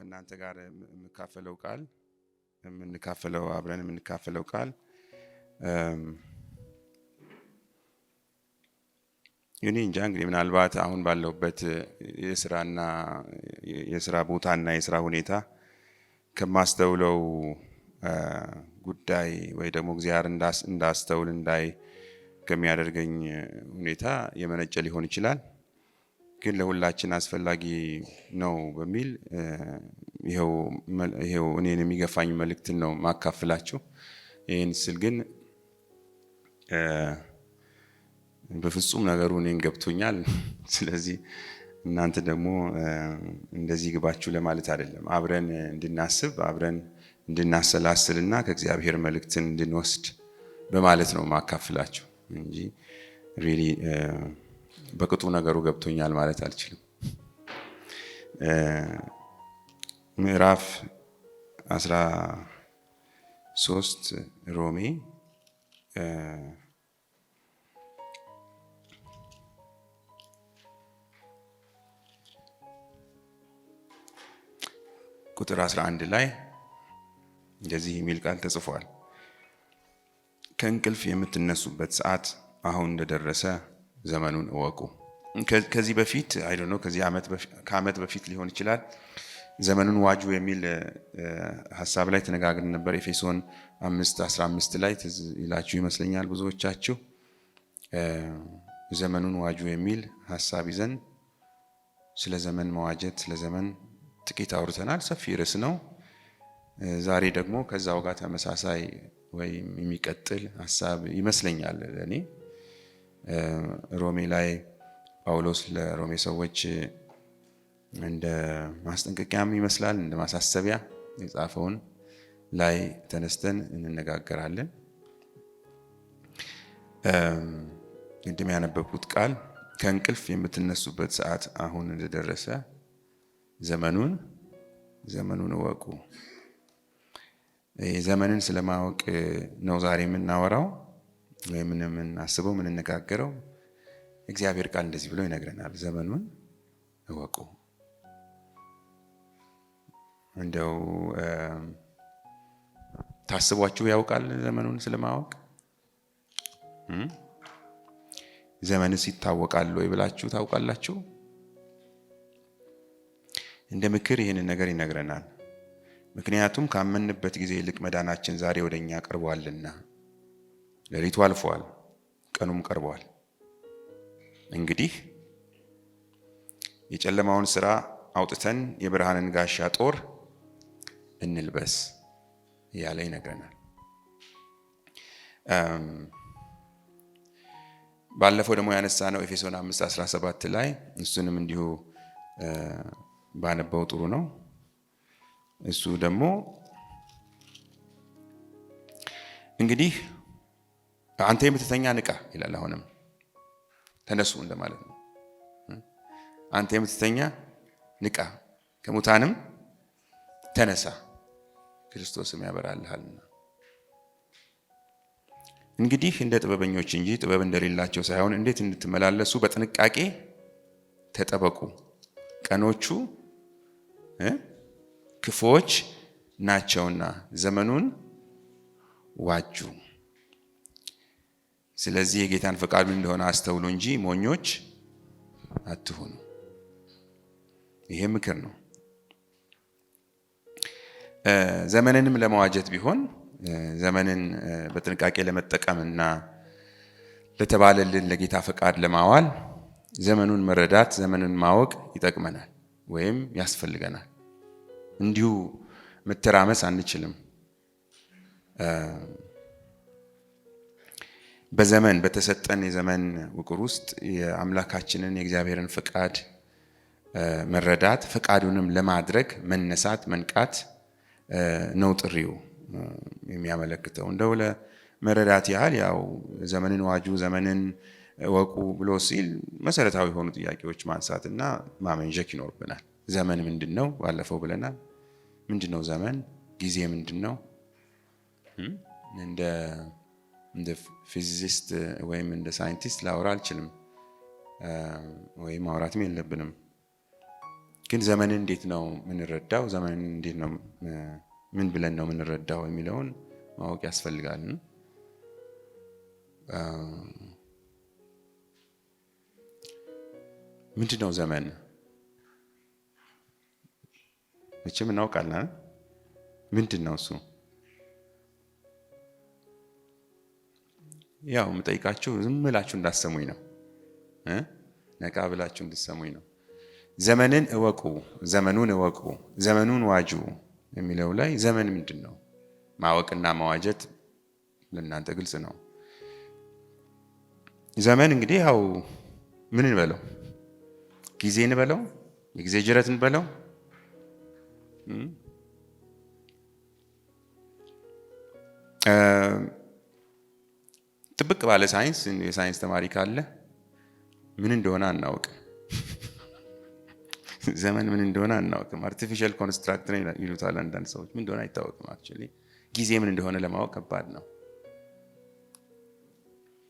ከእናንተ ጋር የምካፈለው ቃል አብረን የምንካፈለው ቃል እኔ እንጃ እንግዲህ ምናልባት አሁን ባለሁበት የስራ ቦታና የስራ ሁኔታ ከማስተውለው ጉዳይ ወይ ደግሞ እግዚአብሔር እንዳስተውል እንዳይ ከሚያደርገኝ ሁኔታ የመነጨ ሊሆን ይችላል። ግን ለሁላችን አስፈላጊ ነው በሚል ይሄው እኔን የሚገፋኝ መልእክትን ነው ማካፈላችሁ። ይሄን ስል ግን በፍጹም ነገሩ እኔን ገብቶኛል። ስለዚህ እናንተ ደግሞ እንደዚህ ግባችሁ ለማለት አይደለም። አብረን እንድናስብ አብረን እንድናሰላስልና ከእግዚአብሔር መልእክትን እንድንወስድ በማለት ነው ማካፈላችሁ እንጂ ሪሊ በቅጡ ነገሩ ገብቶኛል ማለት አልችልም። ምዕራፍ 13 ሮሜ ቁጥር 11 ላይ እንደዚህ የሚል ቃል ተጽፏል። ከእንቅልፍ የምትነሱበት ሰዓት አሁን እንደደረሰ ዘመኑን እወቁ። ከዚህ በፊት ከዓመት በፊት ሊሆን ይችላል ዘመኑን ዋጁ የሚል ሐሳብ ላይ ተነጋግረን ነበር። ኤፌሶን 5:15 ላይ ትዝ ይላችሁ ይመስለኛል ብዙዎቻችሁ። ዘመኑን ዋጁ የሚል ሐሳብ ይዘን ስለ ዘመን መዋጀት ስለ ዘመን ጥቂት አውርተናል። ሰፊ ርዕስ ነው። ዛሬ ደግሞ ከዛው ጋር ተመሳሳይ ወይም የሚቀጥል ሐሳብ ይመስለኛል ለኔ። ሮሜ ላይ ጳውሎስ ለሮሜ ሰዎች እንደ ማስጠንቀቂያም ይመስላል እንደ ማሳሰቢያ የጻፈውን ላይ ተነስተን እንነጋገራለን። ቅድም ያነበብኩት ቃል ከእንቅልፍ የምትነሱበት ሰዓት አሁን እንደደረሰ ዘመኑን እወቁ። ዘመንን ስለማወቅ ነው ዛሬ የምናወራው ወይም የምናስበው የምንነጋገረው። እግዚአብሔር ቃል እንደዚህ ብሎ ይነግረናል፣ ዘመኑን እወቁ። እንደው ታስቧችሁ ያውቃል ዘመኑን ስለማወቅ? ዘመንስ ይታወቃል ወይ ብላችሁ ታውቃላችሁ? እንደ ምክር ይህንን ነገር ይነግረናል። ምክንያቱም ካመንበት ጊዜ ይልቅ መዳናችን ዛሬ ወደኛ ቀርቧልና። ሌሊቱ አልፏል፣ ቀኑም ቀርቧል። እንግዲህ የጨለማውን ስራ አውጥተን የብርሃንን ጋሻ ጦር እንልበስ እያለ ይነግረናል። ባለፈው ደግሞ ያነሳነው ኤፌሶን 5:17 ላይ እሱንም እንዲሁ ባነበው ጥሩ ነው። እሱ ደግሞ እንግዲህ አንተ የምትተኛ ንቃ ይላል። አሁንም ተነሱ እንደማለት ነው። አንተ የምትተኛ ንቃ፣ ከሙታንም ተነሳ፣ ክርስቶስም ያበራልሃልና። እንግዲህ እንደ ጥበበኞች እንጂ ጥበብ እንደሌላቸው ሳይሆን እንዴት እንድትመላለሱ በጥንቃቄ ተጠበቁ፣ ቀኖቹ ክፉዎች ናቸውና ዘመኑን ዋጁ። ስለዚህ የጌታን ፈቃዱ እንደሆነ አስተውሉ እንጂ ሞኞች አትሁኑ። ይሄ ምክር ነው። ዘመንንም ለመዋጀት ቢሆን ዘመንን በጥንቃቄ ለመጠቀምና ለተባለልን ለጌታ ፈቃድ ለማዋል ዘመኑን መረዳት ዘመኑን ማወቅ ይጠቅመናል ወይም ያስፈልገናል። እንዲሁ መተራመስ አንችልም። በዘመን በተሰጠን የዘመን ውቅር ውስጥ የአምላካችንን የእግዚአብሔርን ፈቃድ መረዳት ፈቃዱንም ለማድረግ መነሳት መንቃት ነው ጥሪው የሚያመለክተው። እንደው ለመረዳት ያህል ያው ዘመንን ዋጁ ዘመንን እወቁ ብሎ ሲል መሰረታዊ የሆኑ ጥያቄዎች ማንሳትና ማመንጀክ ይኖርብናል። ዘመን ምንድነው? ባለፈው ብለናል። ምንድነው ዘመን? ጊዜ ምንድነው? እንደ ፊዚሲስት ወይም እንደ ሳይንቲስት ላወራ አልችልም፣ ወይም ማውራትም የለብንም። ግን ዘመንን እንዴት ነው የምንረዳው? ዘመንን እንዴት ነው ምን ብለን ነው የምንረዳው የሚለውን ማወቅ ያስፈልጋል። ምንድነው ዘመን? መቼም እናውቃለን። ምንድነው እሱ? ያው የምጠይቃችሁ ዝም ብላችሁ እንዳሰሙኝ ነው። ነቃ ብላችሁ እንድትሰሙኝ ነው። ዘመንን እወቁ፣ ዘመኑን እወቁ፣ ዘመኑን ዋጁ የሚለው ላይ ዘመን ምንድነው? ማወቅና መዋጀት ለእናንተ ግልጽ ነው። ዘመን እንግዲህ ያው ምን እንበለው? ጊዜ እንበለው? የጊዜ ጅረት እንበለው? ጥብቅ ባለ ሳይንስ የሳይንስ ተማሪ ካለ ምን እንደሆነ አናውቅም። ዘመን ምን እንደሆነ አናውቅም። አርቲፊሻል ኮንስትራክት ነው ይሉታል አንዳንድ ሰዎች። ምን እንደሆነ አይታወቅም። አክቹሊ ጊዜ ምን እንደሆነ ለማወቅ ከባድ ነው።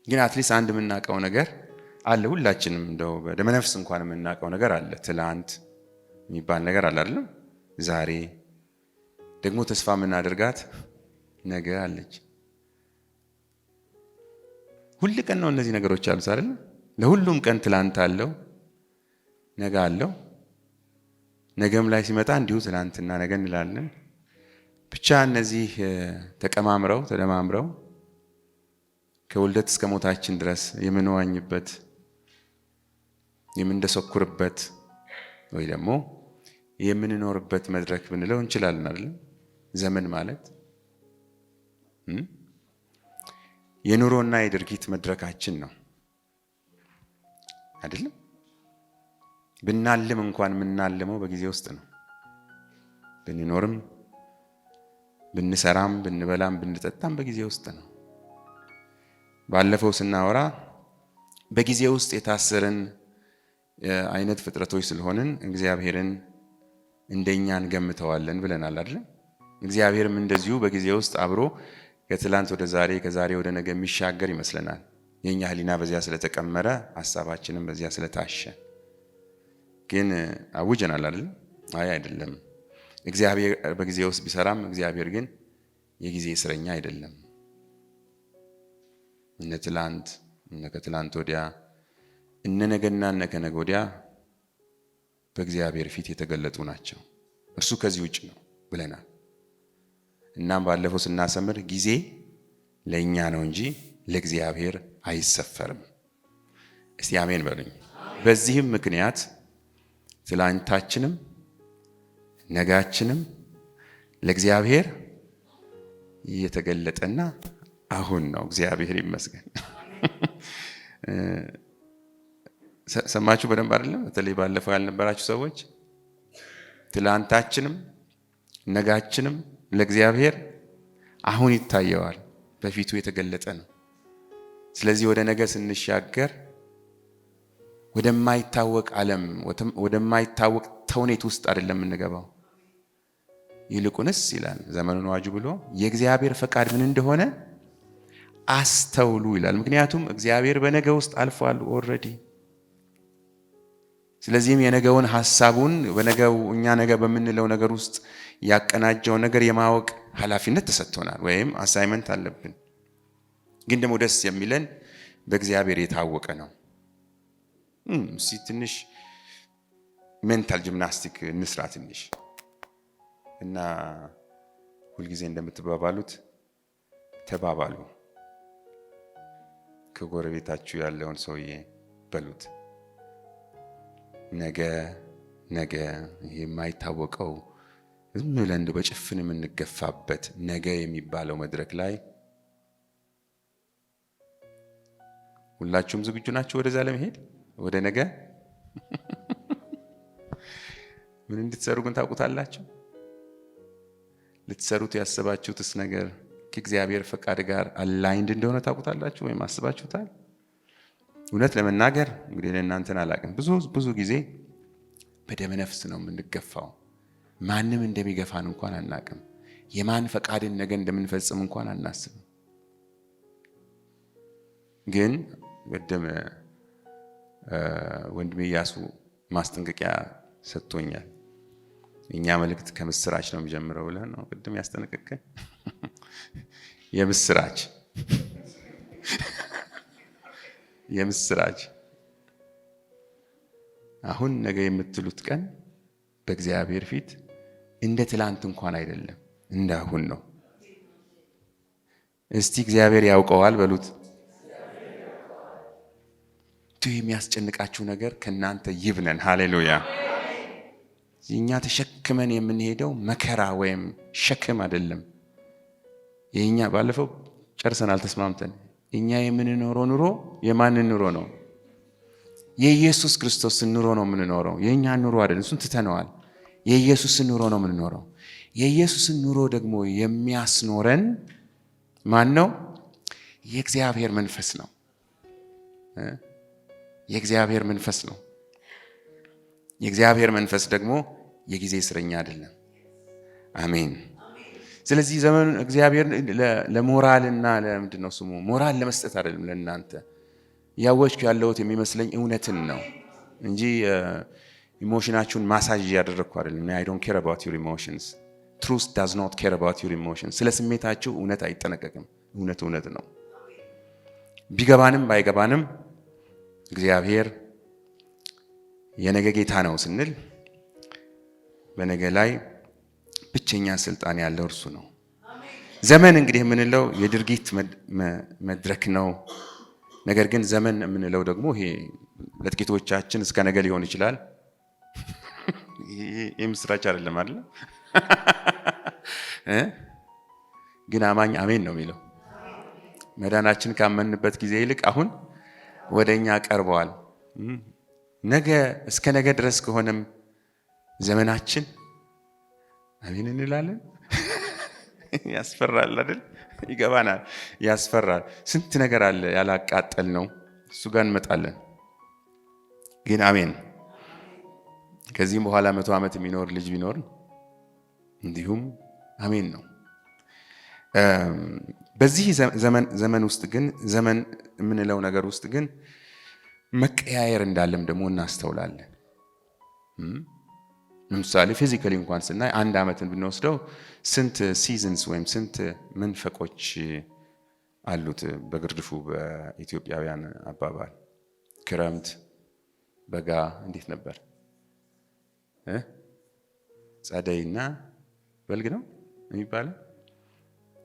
ግን አትሊስት አንድ የምናውቀው ነገር አለ። ሁላችንም እንደው በደመነፍስ እንኳን የምናውቀው ነገር አለ። ትላንት የሚባል ነገር አለ አይደል? ዛሬ ደግሞ ተስፋ የምናደርጋት ነገ አለች። ሁሉ ቀን ነው እነዚህ ነገሮች አሉት አይደል? ለሁሉም ቀን ትላንት አለው፣ ነገ አለው። ነገም ላይ ሲመጣ እንዲሁ ትላንትና ነገ እንላለን። ብቻ እነዚህ ተቀማምረው ተደማምረው ከውልደት እስከ ሞታችን ድረስ የምንዋኝበት የምንደሰኩርበት ወይ ደግሞ የምንኖርበት መድረክ ብንለው እንችላለን አይደል? ዘመን ማለት የኑሮና የድርጊት መድረካችን ነው አይደል? ብናልም እንኳን የምናልመው በጊዜ ውስጥ ነው። ብንኖርም ብንሰራም ብንበላም ብንጠጣም በጊዜ ውስጥ ነው። ባለፈው ስናወራ በጊዜ ውስጥ የታሰረን አይነት ፍጥረቶች ስለሆንን እግዚአብሔርን እንደኛ እንገምተዋለን ብለናል አይደል? እግዚአብሔርም እንደዚሁ በጊዜ ውስጥ አብሮ ከትላንት ወደ ዛሬ ከዛሬ ወደ ነገ የሚሻገር ይመስለናል። የኛ ህሊና በዚያ ስለተቀመረ ሐሳባችንም በዚያ ስለታሸ ግን አውጀናል አይደል? አይ አይደለም። እግዚአብሔር በጊዜ ውስጥ ቢሰራም እግዚአብሔር ግን የጊዜ እስረኛ አይደለም። እነ ትላንት እነ ከትላንት ወዲያ እነ ነገና እነ ከነገ ወዲያ በእግዚአብሔር ፊት የተገለጡ ናቸው። እርሱ ከዚህ ውጭ ነው ብለናል። እናም ባለፈው ስናሰምር ጊዜ ለኛ ነው እንጂ ለእግዚአብሔር አይሰፈርም። እስቲ አሜን በሉኝ። በዚህም ምክንያት ትላንታችንም ነጋችንም ለእግዚአብሔር እየተገለጠና አሁን ነው። እግዚአብሔር ይመስገን። ሰማችሁ በደንብ አይደለም? በተለይ ባለፈው ያልነበራችሁ ሰዎች ትላንታችንም ነጋችንም ለእግዚአብሔር አሁን ይታየዋል፣ በፊቱ የተገለጠ ነው። ስለዚህ ወደ ነገ ስንሻገር ወደማይታወቅ ዓለም ወደማይታወቅ ተውኔት ውስጥ አይደለም የምንገባው። ይልቁንስ ይላል ዘመኑን ዋጁ ብሎ የእግዚአብሔር ፈቃድ ምን እንደሆነ አስተውሉ ይላል። ምክንያቱም እግዚአብሔር በነገ ውስጥ አልፏል ኦልሬዲ። ስለዚህም የነገውን ሐሳቡን በነገው እኛ ነገ በምንለው ነገር ውስጥ ያቀናጀው ነገር የማወቅ ኃላፊነት ተሰጥቶናል፣ ወይም አሳይመንት አለብን። ግን ደግሞ ደስ የሚለን በእግዚአብሔር የታወቀ ነው። እስቲ ትንሽ ሜንታል ጂምናስቲክ እንስራ ትንሽ እና ሁልጊዜ እንደምትባባሉት ተባባሉ። ከጎረቤታችሁ ያለውን ሰውዬ በሉት ነገ ነገ የማይታወቀው ዝም ብለን በጭፍን የምንገፋበት ነገ የሚባለው መድረክ ላይ ሁላችሁም ዝግጁ ናችሁ ወደዛ ለመሄድ? ወደ ነገ ምን እንድትሰሩ ግን ታውቁታላችሁ? ልትሰሩት ያሰባችሁትስ ነገር ከእግዚአብሔር ፈቃድ ጋር አላይንድ እንደሆነ ታውቁታላችሁ ወይም አስባችሁታል? እውነት ለመናገር እንግዲህ ለእናንተን አላውቅም፣ ብዙ ጊዜ በደመ ነፍስ ነው የምንገፋው። ማንም እንደሚገፋን እንኳን አናውቅም። የማን ፈቃድን ነገ እንደምንፈጽም እንኳን አናስብም። ግን ወንድሜ ኢያሱ ማስጠንቀቂያ ሰጥቶኛል። እኛ መልእክት ከምስራች ነው የሚጀምረው ብለህ ነው ቅድም ያስጠነቀቀ። የምስራች የምስራች አሁን ነገ የምትሉት ቀን በእግዚአብሔር ፊት እንደ ትላንት እንኳን አይደለም፣ እንደ አሁን ነው። እስቲ እግዚአብሔር ያውቀዋል በሉት። የሚያስጨንቃችሁ ነገር ከናንተ ይብነን። ሃሌሉያ። እኛ ተሸክመን የምንሄደው መከራ ወይም ሸክም አይደለም። የኛ ባለፈው ጨርሰናል ተስማምተን። እኛ የምንኖረው ኑሮ የማንን ኑሮ ነው? የኢየሱስ ክርስቶስን ኑሮ ነው የምንኖረው። የኛ ኑሮ አይደለም፣ እሱን ትተነዋል። የኢየሱስን ኑሮ ነው የምንኖረው። የኢየሱስን ኑሮ ደግሞ የሚያስኖረን ማን ነው? የእግዚአብሔር መንፈስ ነው። የእግዚአብሔር መንፈስ ነው። የእግዚአብሔር መንፈስ ደግሞ የጊዜ እስረኛ አይደለም። አሜን። ስለዚህ ዘመኑ እግዚአብሔር ለሞራልና ለምንድነው ስሙ ሞራል ለመስጠት አይደለም። ለእናንተ ያወጅኩ ያለሁት የሚመስለኝ እውነትን ነው እንጂ ኢሞሽናችሁን ማሳጅ ያደረኩ አይደለም። I don't care about your emotions. Truth does not care about your emotions. ስለ ስሜታችሁ እውነት አይጠነቀቅም። እውነት ነው። ቢገባንም ባይገባንም እግዚአብሔር የነገ ጌታ ነው ስንል በነገ ላይ ብቸኛ ስልጣን ያለው እርሱ ነው። ዘመን እንግዲህ የምንለው የድርጊት መድረክ ነው። ነገር ግን ዘመን የምንለው ደግሞ ይሄ ለጥቂቶቻችን እስከ ነገ ሊሆን ይችላል። ይሄ ምስራች አይደለም አይደል? ግን አማኝ አሜን ነው የሚለው። መዳናችን ካመንበት ጊዜ ይልቅ አሁን ወደኛ ቀርበዋል። ነገ እስከ ነገ ድረስ ከሆነም ዘመናችን አሜን እንላለን። ያስፈራል አይደል? ይገባናል። ያስፈራል። ስንት ነገር አለ ያላቃጠል ነው። እሱ ጋር እንመጣለን። ግን አሜን። ከዚህም በኋላ 100 ዓመት የሚኖር ልጅ ቢኖር እንዲሁም አሜን ነው። በዚህ ዘመን ውስጥ ግን ዘመን የምንለው ነገር ውስጥ ግን መቀያየር እንዳለም ደግሞ እናስተውላለን። ለምሳሌ ፊዚካሊ እንኳን ስናይ አንድ ዓመትን ብንወስደው ስንት ሲዝንስ ወይም ስንት መንፈቆች አሉት? በግርድፉ በኢትዮጵያውያን አባባል ክረምት፣ በጋ እንዴት ነበር? ጸደይና በልግ ነው የሚባለው።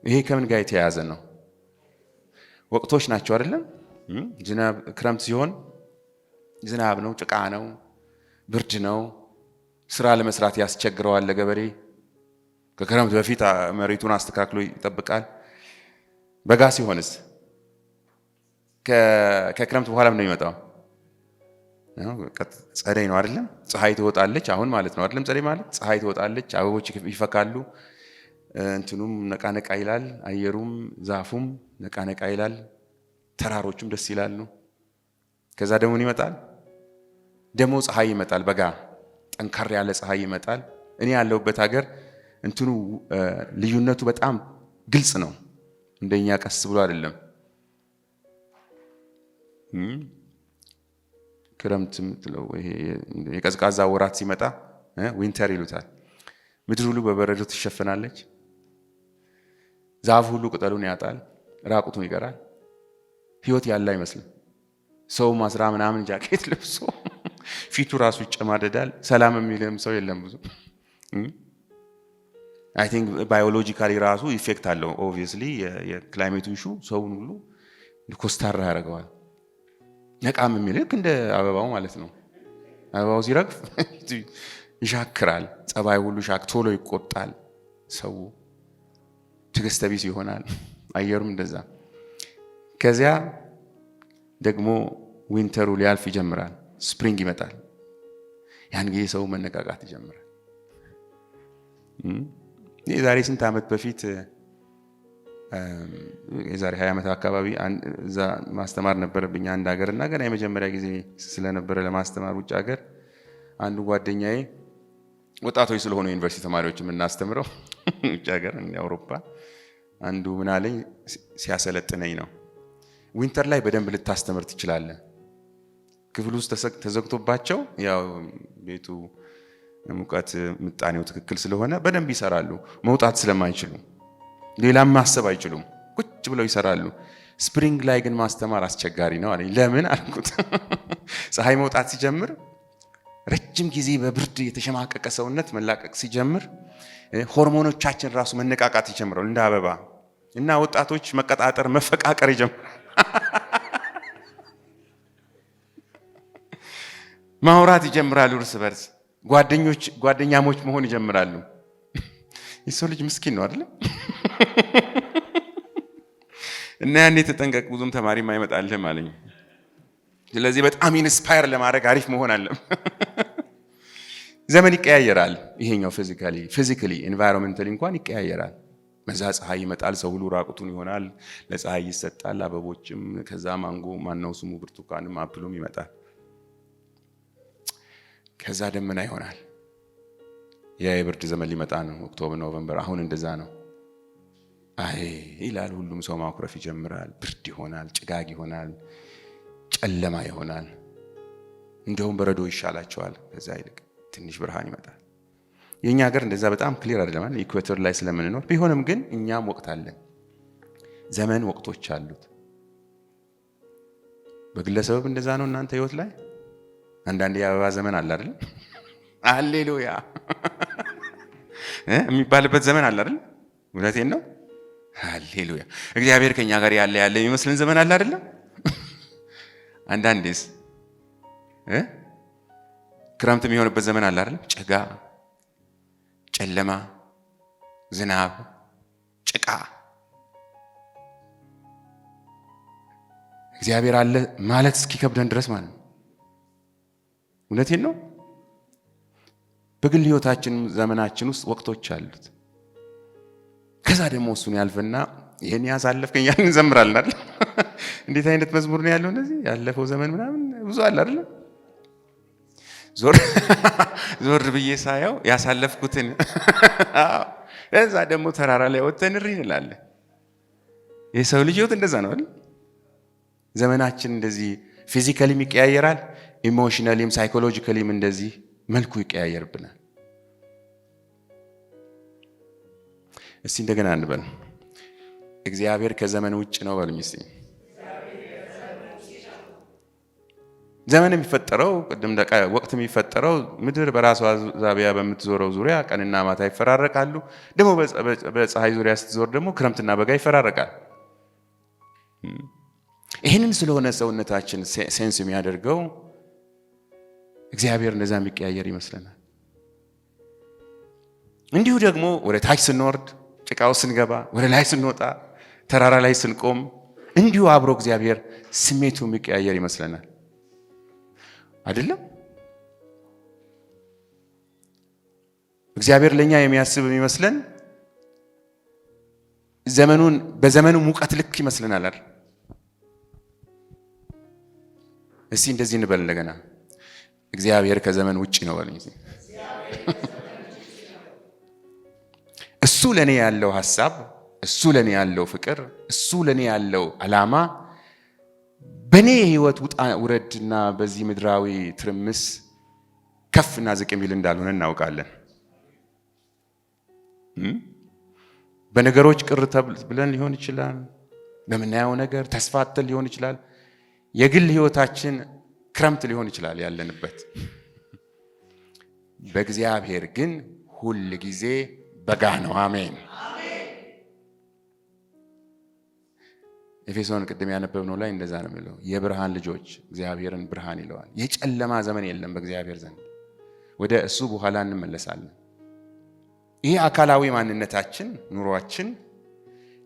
ይሄ ከምን ጋር የተያያዘ ነው? ወቅቶች ናቸው አይደለም? ዝናብ ክረምት ሲሆን ዝናብ ነው፣ ጭቃ ነው፣ ብርድ ነው፣ ስራ ለመስራት ያስቸግረዋል ለገበሬ። ከክረምት በፊት መሬቱን አስተካክሎ ይጠብቃል። በጋ ሲሆንስ ከክረምት በኋላ ምን ነው የሚመጣው? ጸደይ ነው አይደለም? ፀሐይ ትወጣለች አሁን ማለት ነው አይደለም? ጸደይ ማለት ፀሐይ ትወጣለች፣ አበቦች ይፈካሉ፣ እንትኑም ነቃነቃ ይላል፣ አየሩም ዛፉም ነቃነቃ ይላል፣ ተራሮቹም ደስ ይላሉ። ከዛ ደግሞ ይመጣል ደግሞ ፀሐይ ይመጣል። በጋ ጠንካራ ያለ ፀሐይ ይመጣል። እኔ ያለሁበት ሀገር እንትኑ ልዩነቱ በጣም ግልጽ ነው። እንደኛ ቀስ ብሎ አይደለም። ክረምት የምትለው ይሄ የቀዝቃዛ ወራት ሲመጣ ዊንተር ይሉታል። ምድር ሁሉ በበረዶ ትሸፈናለች። ዛፍ ሁሉ ቅጠሉን ያጣል፣ ራቁቱን ይቀራል። ህይወት ያለ አይመስልም። ሰው ማስራ ምናምን ጃኬት ለብሶ ፊቱ ራሱ ይጨማደዳል። ሰላም የሚልም ሰው የለም ብዙ። አይ ቲንክ ባዮሎጂካሊ ራሱ ኢፌክት አለው። ኦብቪየስሊ የክላይሜቱ ኢሹ ሰውን ሁሉ ኮስታራ ያደርገዋል። ነቃም የሚል ልክ እንደ አበባው ማለት ነው። አበባው ሲረግፍ ይሻክራል። ጸባይ ሁሉ ቶሎ ይቆጣል። ሰው ትዕግስተ ቢስ ይሆናል። አየሩም እንደዛ። ከዚያ ደግሞ ዊንተሩ ሊያልፍ ይጀምራል። ስፕሪንግ ይመጣል። ያን ጊዜ ሰው መነቃቃት ይጀምራል። የዛሬ ስንት ዓመት በፊት የዛሬ 20 ዓመት አካባቢ እዛ ማስተማር ነበረብኝ አንድ ሀገርና ገና የመጀመሪያ ጊዜ ስለነበረ ለማስተማር ውጭ ሀገር አንዱ ጓደኛዬ ወጣቶች ስለሆኑ ዩኒቨርሲቲ ተማሪዎች የምናስተምረው ውጭ ሀገር አውሮፓ አንዱ ምን አለኝ ሲያሰለጥነኝ ነው። ዊንተር ላይ በደንብ ልታስተምር ትችላለህ። ክፍል ውስጥ ተዘግቶባቸው ያው ቤቱ ሙቀት ምጣኔው ትክክል ስለሆነ በደንብ ይሰራሉ። መውጣት ስለማይችሉ ሌላም ማሰብ አይችሉም፣ ቁጭ ብለው ይሰራሉ። ስፕሪንግ ላይ ግን ማስተማር አስቸጋሪ ነው አለኝ። ለምን አልኩት። ፀሐይ መውጣት ሲጀምር ረጅም ጊዜ በብርድ የተሸማቀቀ ሰውነት መላቀቅ ሲጀምር ሆርሞኖቻችን ራሱ መነቃቃት ይጀምራሉ እንደ አበባ እና ወጣቶች መቀጣጠር መፈቃቀር ይጀምራሉ። ማውራት ይጀምራሉ እርስ በርስ ጓደኛሞች መሆን ይጀምራሉ። የሰው ልጅ ምስኪን ነው አይደል? እና ያኔ ተጠንቀቅ፣ ብዙም ተማሪም አይመጣልህም አለኝ። ስለዚህ በጣም ኢንስፓየር ለማድረግ አሪፍ መሆን አለ። ዘመን ይቀያየራል። ይሄኛው ፊዚካሊ ኤንቫይሮንመንታሊ እንኳን ይቀያየራል። መዛ ፀሐይ ይመጣል፣ ሰው ሁሉ ራቁቱን ይሆናል፣ ለፀሐይ ይሰጣል፣ አበቦችም፣ ከዛ ማንጎ ማነው ስሙ ብርቱካንም አፕሉም ይመጣል። ከዛ ደመና ይሆናል። ያ የብርድ ዘመን ሊመጣ ነው፣ ኦክቶበር ኖቬምበር። አሁን እንደዛ ነው። አይ ይላል፣ ሁሉም ሰው ማኩረፍ ይጀምራል። ብርድ ይሆናል፣ ጭጋግ ይሆናል፣ ጨለማ ይሆናል። እንደውም በረዶ ይሻላቸዋል። ከዛ ይልቅ ትንሽ ብርሃን ይመጣል። የኛ ሀገር እንደዛ በጣም ክሊር አይደለም አይደል? ኢኩዌተር ላይ ስለምንኖር ቢሆንም ግን እኛም ወቅት አለን። ዘመን ወቅቶች አሉት። በግለሰብ እንደዛ ነው። እናንተ ህይወት ላይ አንዳንድ የአበባ ዘመን አለ አይደል? ሃሌሉያ የሚባልበት ዘመን አለ አይደል? እውነቴን ነው። ሃሌሉያ እግዚአብሔር ከኛ ጋር ያለ የሚመስልን ዘመን አለ አይደል? አንዳንዴስ ክረምት የሚሆንበት ዘመን አለ አይደል? ጭጋ፣ ጨለማ፣ ዝናብ፣ ጭቃ። እግዚአብሔር አለ ማለት እስኪከብደን ድረስ ማለት ነው። እውነቴን ነው። በግል ህይወታችን ዘመናችን ውስጥ ወቅቶች አሉት። ከዛ ደግሞ እሱን ያልፈና ይሄን ያሳለፍከኝ ያን እንዘምራለን አይደል? እንዴት አይነት መዝሙር ነው ያለው? እንደዚህ ያለፈው ዘመን ምናምን ብዙ አለ አይደል? ዞር ብዬ ሳየው ያሳለፍኩትን እዛ ደግሞ ተራራ ላይ ወጥተን እሪ እንላለን። የሰው ልጅ ህይወት እንደዛ ነው አይደል? ዘመናችን እንደዚህ ፊዚካሊም ይቀያየራል፣ ኢሞሽናሊም ሳይኮሎጂካሊም እንደዚህ መልኩ ይቀያየርብናል። እስቲ እንደገና እንበል፣ እግዚአብሔር ከዘመን ውጭ ነው በሉኝ እስቲ። ዘመን የሚፈጠረው ቅድም ወቅት የሚፈጠረው ምድር በራሷ ዛቢያ በምትዞረው ዙሪያ ቀንና ማታ ይፈራረቃሉ። ደግሞ በፀሐይ ዙሪያ ስትዞር ደግሞ ክረምትና በጋ ይፈራረቃል። ይህንን ስለሆነ ሰውነታችን ሴንስ የሚያደርገው እግዚአብሔር እንደዛ የሚቀያየር ይመስለናል። እንዲሁ ደግሞ ወደ ታች ስንወርድ፣ ጭቃው ስንገባ፣ ወደ ላይ ስንወጣ፣ ተራራ ላይ ስንቆም እንዲሁ አብሮ እግዚአብሔር ስሜቱ የሚቀያየር ይመስለናል። አይደለም? እግዚአብሔር ለኛ የሚያስብ የሚመስለን በዘመኑ ሙቀት ልክ ይመስለናል አይደል? እስቲ እንደዚህ እንበል እንደገና፣ እግዚአብሔር ከዘመን ውጪ ነው በሉኝ። እሱ ለኔ ያለው ሐሳብ፣ እሱ ለኔ ያለው ፍቅር፣ እሱ ለኔ ያለው ዓላማ በኔ ህይወት ውጣ ውረድና በዚህ ምድራዊ ትርምስ ከፍና ዝቅ የሚል እንዳልሆነ እናውቃለን። በነገሮች ቅር ብለን ሊሆን ይችላል፣ በምናየው ነገር ተስፋተን ሊሆን ይችላል። የግል ህይወታችን ክረምት ሊሆን ይችላል ያለንበት። በእግዚአብሔር ግን ሁል ጊዜ በጋ ነው። አሜን። ኤፌሶን ቅድም ያነበብነው ላይ እንደዛ ነው የሚለው፣ የብርሃን ልጆች እግዚአብሔርን ብርሃን ይለዋል። የጨለማ ዘመን የለም በእግዚአብሔር ዘንድ። ወደ እሱ በኋላ እንመለሳለን። ይሄ አካላዊ ማንነታችን፣ ኑሯችን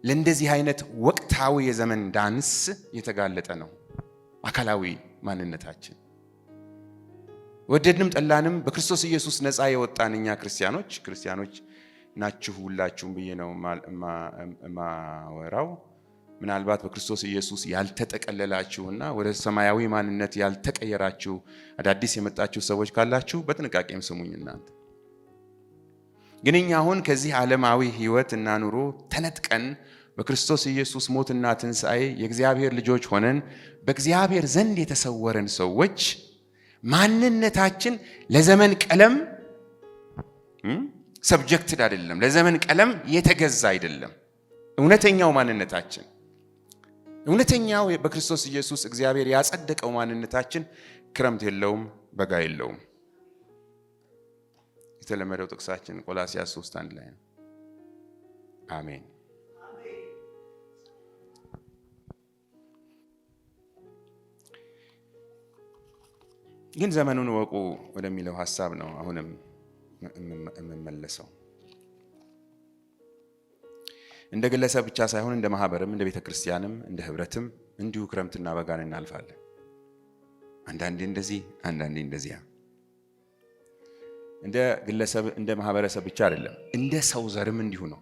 ለእንደዚህ አይነት ወቅታዊ የዘመን ዳንስ የተጋለጠ ነው። አካላዊ ማንነታችን ወደድንም ጠላንም በክርስቶስ ኢየሱስ ነፃ የወጣን እኛ ክርስቲያኖች ናችሁ ሁላችሁም ብዬ ነው ማወራው። ምናልባት በክርስቶስ ኢየሱስ ያልተጠቀለላችሁና ወደ ሰማያዊ ማንነት ያልተቀየራችሁ አዳዲስ የመጣችሁ ሰዎች ካላችሁ በጥንቃቄም ስሙኝ። እናንተ ግን እኛ አሁን ከዚህ ዓለማዊ ህይወት እና ኑሮ ተነጥቀን በክርስቶስ ኢየሱስ ሞትና ትንሣኤ የእግዚአብሔር ልጆች ሆነን በእግዚአብሔር ዘንድ የተሰወረን ሰዎች ማንነታችን ለዘመን ቀለም ሰብጀክትድ አይደለም፣ ለዘመን ቀለም የተገዛ አይደለም። እውነተኛው ማንነታችን እውነተኛው በክርስቶስ ኢየሱስ እግዚአብሔር ያጸደቀው ማንነታችን ክረምት የለውም፣ በጋ የለውም። የተለመደው ጥቅሳችን ቆላስይስ 3:1 ላይ ነው። አሜን። ግን ዘመኑን ወቁ ወደሚለው ሐሳብ ነው አሁንም የምመለሰው። እንደ ግለሰብ ብቻ ሳይሆን እንደ ማህበርም እንደ ቤተክርስቲያንም እንደ ህብረትም እንዲሁ ክረምትና በጋን እናልፋለን። አንዳንዴ እንደዚህ አንዳንዴ እንደዚያ። እንደ ግለሰብ እንደ ማህበረሰብ ብቻ አይደለም፣ እንደ ሰው ዘርም እንዲሁ ነው።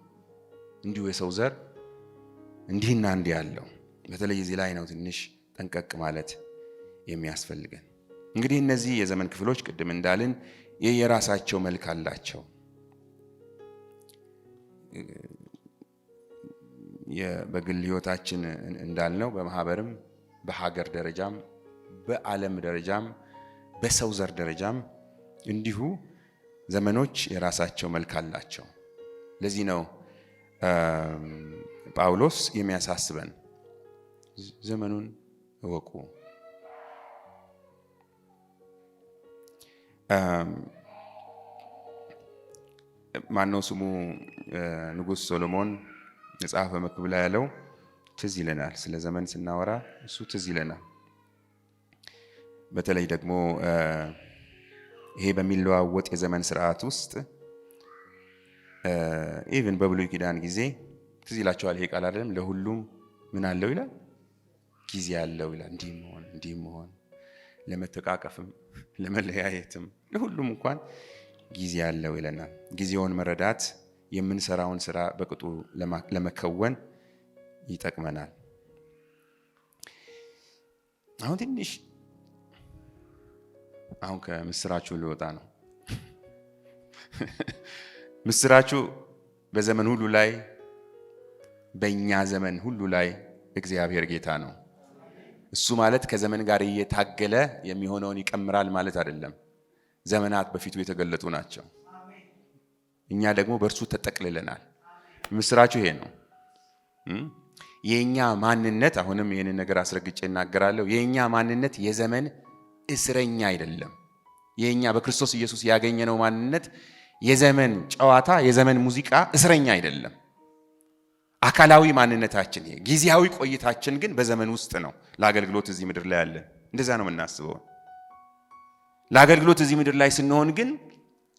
እንዲሁ የሰው ዘር እንዲህና እንዲህ ያለው። በተለይ እዚህ ላይ ነው ትንሽ ጠንቀቅ ማለት የሚያስፈልገን። እንግዲህ እነዚህ የዘመን ክፍሎች ቅድም እንዳልን የራሳቸው መልክ አላቸው። በግል ህይወታችን እንዳልነው በማህበርም በሀገር ደረጃም በዓለም ደረጃም በሰው ዘር ደረጃም እንዲሁ ዘመኖች የራሳቸው መልክ አላቸው። ለዚህ ነው ጳውሎስ የሚያሳስበን ዘመኑን እወቁ። ማነው ስሙ ንጉሥ ሶሎሞን መጽሐፈ መክብብ ላይ ያለው ትዝ ይለናል። ስለ ዘመን ስናወራ እሱ ትዝ ይለናል። በተለይ ደግሞ ይሄ በሚለዋወጥ የዘመን ስርዓት ውስጥ ኢቭን በብሉይ ኪዳን ጊዜ ትዝ ይላቸዋል። ይሄ ቃል አይደለም ለሁሉም ምን አለው ይላል? ጊዜ አለው ይላል። እንዲህ መሆን ለመተቃቀፍም ለመለያየትም ለሁሉም እንኳን ጊዜ አለው ይለናል። ጊዜውን መረዳት የምንሰራውን ስራ በቅጡ ለመከወን ይጠቅመናል። አሁን ከምስራቹ ልወጣ ነው። ምስራቹ በዘመን ሁሉ ላይ በእኛ ዘመን ሁሉ ላይ እግዚአብሔር ጌታ ነው። እሱ ማለት ከዘመን ጋር እየታገለ የሚሆነውን ይቀምራል ማለት አይደለም። ዘመናት በፊቱ የተገለጡ ናቸው። እኛ ደግሞ በእርሱ ተጠቅልለናል። ምስራቹ ይሄ ነው። የኛ ማንነት አሁንም ይሄንን ነገር አስረግጬ እናገራለሁ። የኛ ማንነት የዘመን እስረኛ አይደለም። የኛ በክርስቶስ ኢየሱስ ያገኘነው ማንነት የዘመን ጨዋታ፣ የዘመን ሙዚቃ እስረኛ አይደለም። አካላዊ ማንነታችን ይሄ ጊዜያዊ ቆይታችን ግን በዘመን ውስጥ ነው። ለአገልግሎት እዚህ ምድር ላይ ያለን እንደዛ ነው የምናስበው። ለአገልግሎት እዚህ ምድር ላይ ስንሆን ግን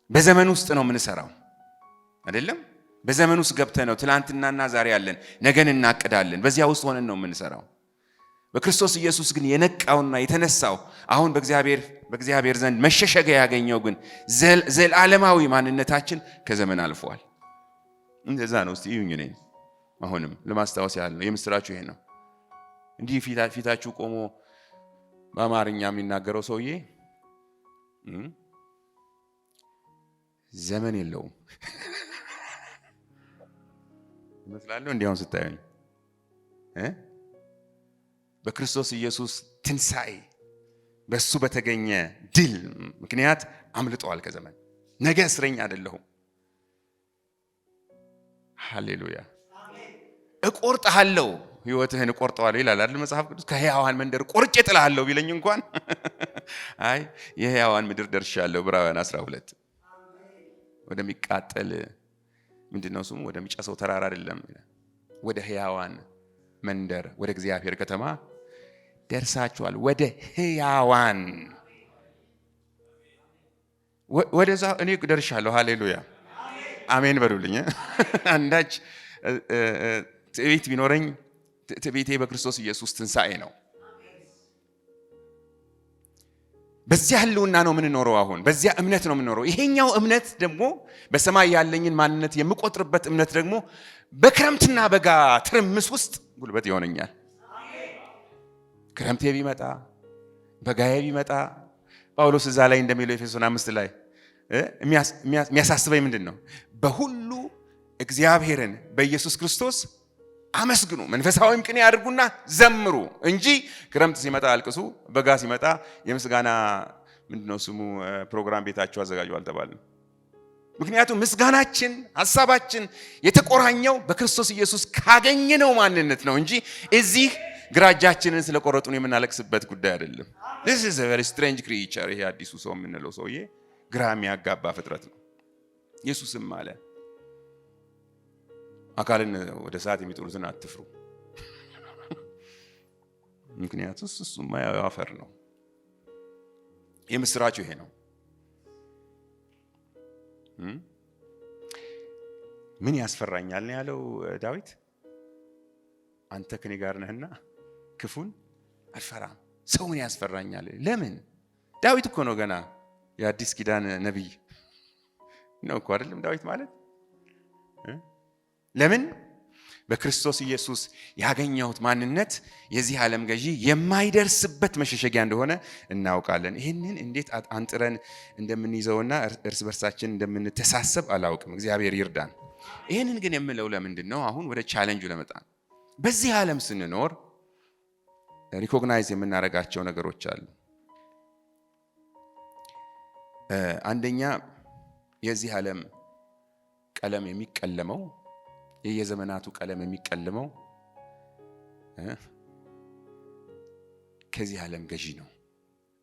በዘመን ውስጥ ነው የምንሰራው አይደለም። በዘመን ውስጥ ገብተን ነው ትላንትናና ዛሬ ያለን፣ ነገን እናቅዳለን። በዚያ ውስጥ ሆነን ነው የምንሰራው። በክርስቶስ ኢየሱስ ግን የነቃውና የተነሳው አሁን በእግዚአብሔር ዘንድ መሸሸጊያ ያገኘው ግን ዘላለማዊ ማንነታችን ከዘመን አልፏል። እንደዛ ነው። እስቲ ይሁን እኔ አሁንም ለማስታወስ ያህል ነው። የምስራቹ ይሄ ነው። እንዲህ ፊታችሁ ቆሞ በአማርኛ የሚናገረው ሰውዬ ዘመን የለውም ይመስላል። እንዲያውም ስታዩኝ በክርስቶስ ኢየሱስ ትንሣኤ በሱ በተገኘ ድል ምክንያት አምልጠዋል ከዘመን። ነገ እስረኛ አይደለሁም። ሃሌሉያ። እቆርጥሃለሁ፣ ህይወትህን እቆርጠዋለሁ ይላል አይደል መጽሐፍ ቅዱስ። ከሕያዋን መንደር ቆርጬ ጥልሃለሁ ቢለኝ እንኳን አይ የሕያዋን ምድር ደርሻለሁ። ዕብራውያን 12 ወደሚቃጠል ምንድነው ስሙ ወደሚጨሰው ተራራ አይደለም፣ ወደ ሕያዋን መንደር ወደ እግዚአብሔር ከተማ ደርሳችኋል። ወደ ሕያዋን ወደዛ እኔ ደርሻለሁ። ሃሌሉያ አሜን በሉልኝ። አንዳች ትዕቢት ቢኖረኝ ትዕቢቴ በክርስቶስ ኢየሱስ ትንሣኤ ነው። በዚያ ህልውና ነው የምንኖረው። አሁን በዚያ እምነት ነው የምንኖረው። ይሄኛው እምነት ደግሞ በሰማይ ያለኝን ማንነት የምቆጥርበት እምነት ደግሞ በክረምትና በጋ ትርምስ ውስጥ ጉልበት ይሆነኛል። ክረምቴ ቢመጣ በጋዬ ቢመጣ ጳውሎስ እዛ ላይ እንደሚለው ኤፌሶን 5 ላይ የሚያሳስበኝ ምንድን ነው? በሁሉ እግዚአብሔርን በኢየሱስ ክርስቶስ አመስግኑ፣ መንፈሳዊም ቅኔ ያድርጉና ዘምሩ እንጂ ክረምት ሲመጣ አልቅሱ፣ በጋ ሲመጣ የምስጋና ምንድነው ስሙ ፕሮግራም ቤታችሁ አዘጋጁ አልተባልንም። ምክንያቱም ምስጋናችን ሐሳባችን የተቆራኘው በክርስቶስ ኢየሱስ ካገኘነው ማንነት ነው እንጂ እዚህ ግራ እጃችንን ስለቆረጡን የምናለቅስበት ጉዳይ አይደለም። this is a very strange creature። ይሄ አዲሱ ሰው የምንለው ሰውዬ ግራ የሚያጋባ ፍጥረት ነው። ኢየሱስም አለ አካልን ወደ እሳት የሚጥሉትን አትፍሩ፣ ምክንያቱም እሱማ አፈር ነው። የምስራቹ ይሄ ነው። ምን ያስፈራኛል ነው ያለው ዳዊት። አንተ ከኔ ጋር ነህና ክፉን አልፈራም። ሰው ምን ያስፈራኛል? ለምን? ዳዊት እኮ ነው ገና የአዲስ ኪዳን ነብይ ነው እኮ አይደለም ዳዊት ማለት። ለምን? በክርስቶስ ኢየሱስ ያገኘሁት ማንነት የዚህ ዓለም ገዢ የማይደርስበት መሸሸጊያ እንደሆነ እናውቃለን። ይህንን እንዴት አንጥረን እንደምንይዘውና እርስ በርሳችን እንደምንተሳሰብ አላውቅም። እግዚአብሔር ይርዳን። ይህንን ግን የምለው ለምንድን ነው? አሁን ወደ ቻሌንጁ ለመጣን። በዚህ ዓለም ስንኖር ሪኮግናይዝ የምናደርጋቸው ነገሮች አሉ። አንደኛ የዚህ ዓለም ቀለም የሚቀለመው የየዘመናቱ ቀለም የሚቀለመው ከዚህ ዓለም ገዢ ነው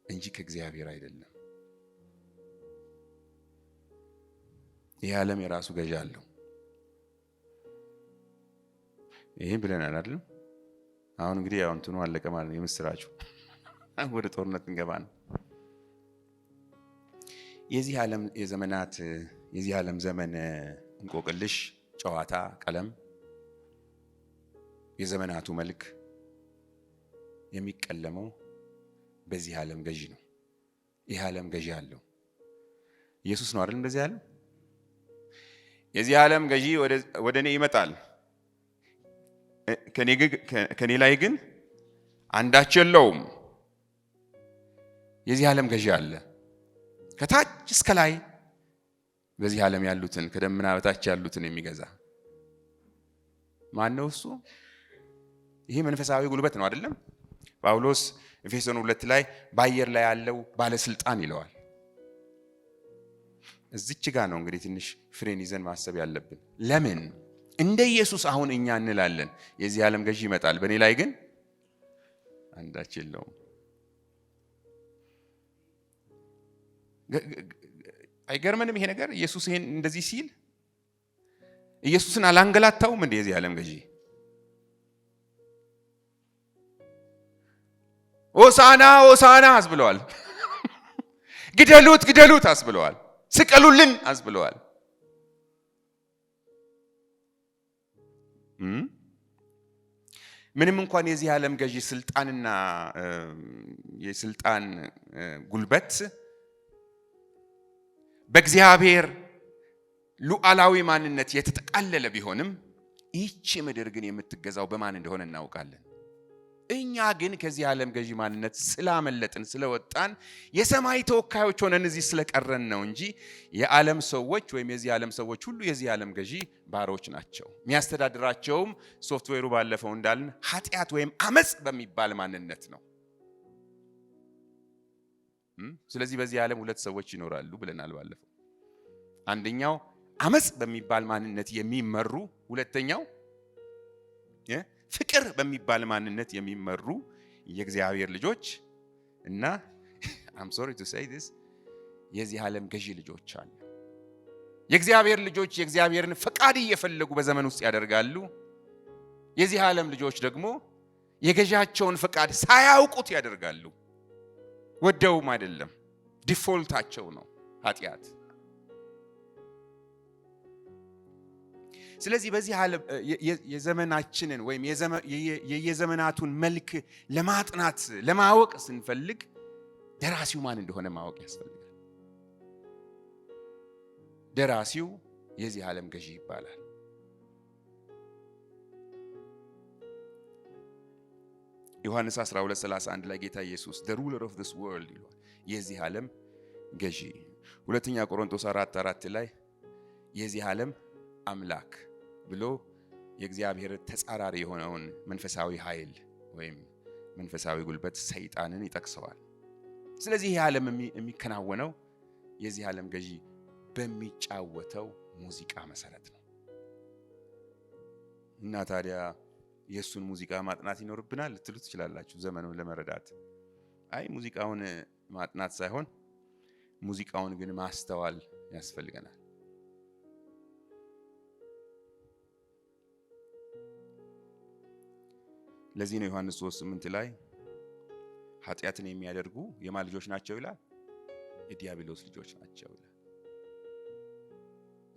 እንጂ ከእግዚአብሔር አይደለም። ይህ ዓለም የራሱ ገዢ አለው። ይሄን ብለናል አይደል? አሁን እንግዲህ ያው እንትኑ አለቀ ማለት ነው። የምስራቹ ወደ ጦርነት እንገባ ነው። የዚህ ዓለም ዘመን እንቆቅልሽ ጨዋታ ቀለም የዘመናቱ መልክ የሚቀለመው በዚህ ዓለም ገዢ ነው። ይህ ዓለም ገዢ አለው። ኢየሱስ ነው አይደል? እንደዚህ ዓለም የዚህ ዓለም ገዢ ወደ እኔ ይመጣል፣ ከኔ ላይ ግን አንዳች የለውም። የዚህ ዓለም ገዢ አለ ከታች እስከ ላይ በዚህ ዓለም ያሉትን ከደመና በታች ያሉትን የሚገዛ ማን ነው እሱ? ይሄ መንፈሳዊ ጉልበት ነው አይደለም? ጳውሎስ ኤፌሶን 2 ላይ በአየር ላይ ያለው ባለስልጣን ይለዋል። እዚች ጋር ነው እንግዲህ ትንሽ ፍሬን ይዘን ማሰብ ያለብን። ለምን እንደ ኢየሱስ አሁን እኛ እንላለን የዚህ ዓለም ገዢ ይመጣል፣ በእኔ ላይ ግን አንዳች የለውም። አይገርምንም ይሄ ነገር? ኢየሱስ ይሄን እንደዚህ ሲል ኢየሱስን አላንገላታውም እንደ የዚህ ዓለም ገዢ? ሆሳና ሆሳና አስብለዋል። ግደሉት ግደሉት አስብለዋል። ስቀሉልን አስብለዋል። ምንም እንኳን የዚህ ዓለም ገዢ ስልጣንና የስልጣን ጉልበት በእግዚአብሔር ሉዓላዊ ማንነት የተጠቃለለ ቢሆንም ይህች ምድር ግን የምትገዛው በማን እንደሆነ እናውቃለን። እኛ ግን ከዚህ ዓለም ገዢ ማንነት ስላመለጥን ስለወጣን የሰማይ ተወካዮች ሆነን እዚህ ስለቀረን ነው እንጂ የዓለም ሰዎች ወይም የዚህ ዓለም ሰዎች ሁሉ የዚህ ዓለም ገዢ ባሮች ናቸው። የሚያስተዳድራቸውም ሶፍትዌሩ ባለፈው እንዳልን ኃጢአት ወይም አመጽ በሚባል ማንነት ነው። ስለዚህ በዚህ ዓለም ሁለት ሰዎች ይኖራሉ ብለናል ባለፈው። አንደኛው አመጽ በሚባል ማንነት የሚመሩ፣ ሁለተኛው ፍቅር በሚባል ማንነት የሚመሩ የእግዚአብሔር ልጆች እና I'm sorry to say this የዚህ ዓለም ገዢ ልጆች አሉ። የእግዚአብሔር ልጆች የእግዚአብሔርን ፈቃድ እየፈለጉ በዘመን ውስጥ ያደርጋሉ። የዚህ ዓለም ልጆች ደግሞ የገዢያቸውን ፈቃድ ሳያውቁት ያደርጋሉ። ወደውም አይደለም፣ ዲፎልታቸው ነው ኃጢአት። ስለዚህ በዚህ ዓለም የዘመናችንን ወይም የየዘመናቱን መልክ ለማጥናት ለማወቅ ስንፈልግ ደራሲው ማን እንደሆነ ማወቅ ያስፈልጋል። ደራሲው የዚህ ዓለም ገዢ ይባላል። ዮሐንስ 12:31 ላይ ጌታ ኢየሱስ the ruler of this world ይሏል፣ የዚህ ዓለም ገዢ። ሁለተኛ ቆሮንቶስ 4:4 ላይ የዚህ ዓለም አምላክ ብሎ የእግዚአብሔር ተጻራሪ የሆነውን መንፈሳዊ ኃይል ወይም መንፈሳዊ ጉልበት ሰይጣንን ይጠቅሰዋል። ስለዚህ ይህ ዓለም የሚከናወነው የዚህ ዓለም ገዢ በሚጫወተው ሙዚቃ መሰረት ነው። እና ታዲያ የሱን ሙዚቃ ማጥናት ይኖርብናል ልትሉ ትችላላችሁ ዘመኑን ለመረዳት። አይ ሙዚቃውን ማጥናት ሳይሆን ሙዚቃውን ግን ማስተዋል ያስፈልገናል። ለዚህ ነው ዮሐንስ 3:8 ላይ ኃጢአትን የሚያደርጉ የማን ልጆች ናቸው ይላል? የዲያብሎስ ልጆች ናቸው ይላል።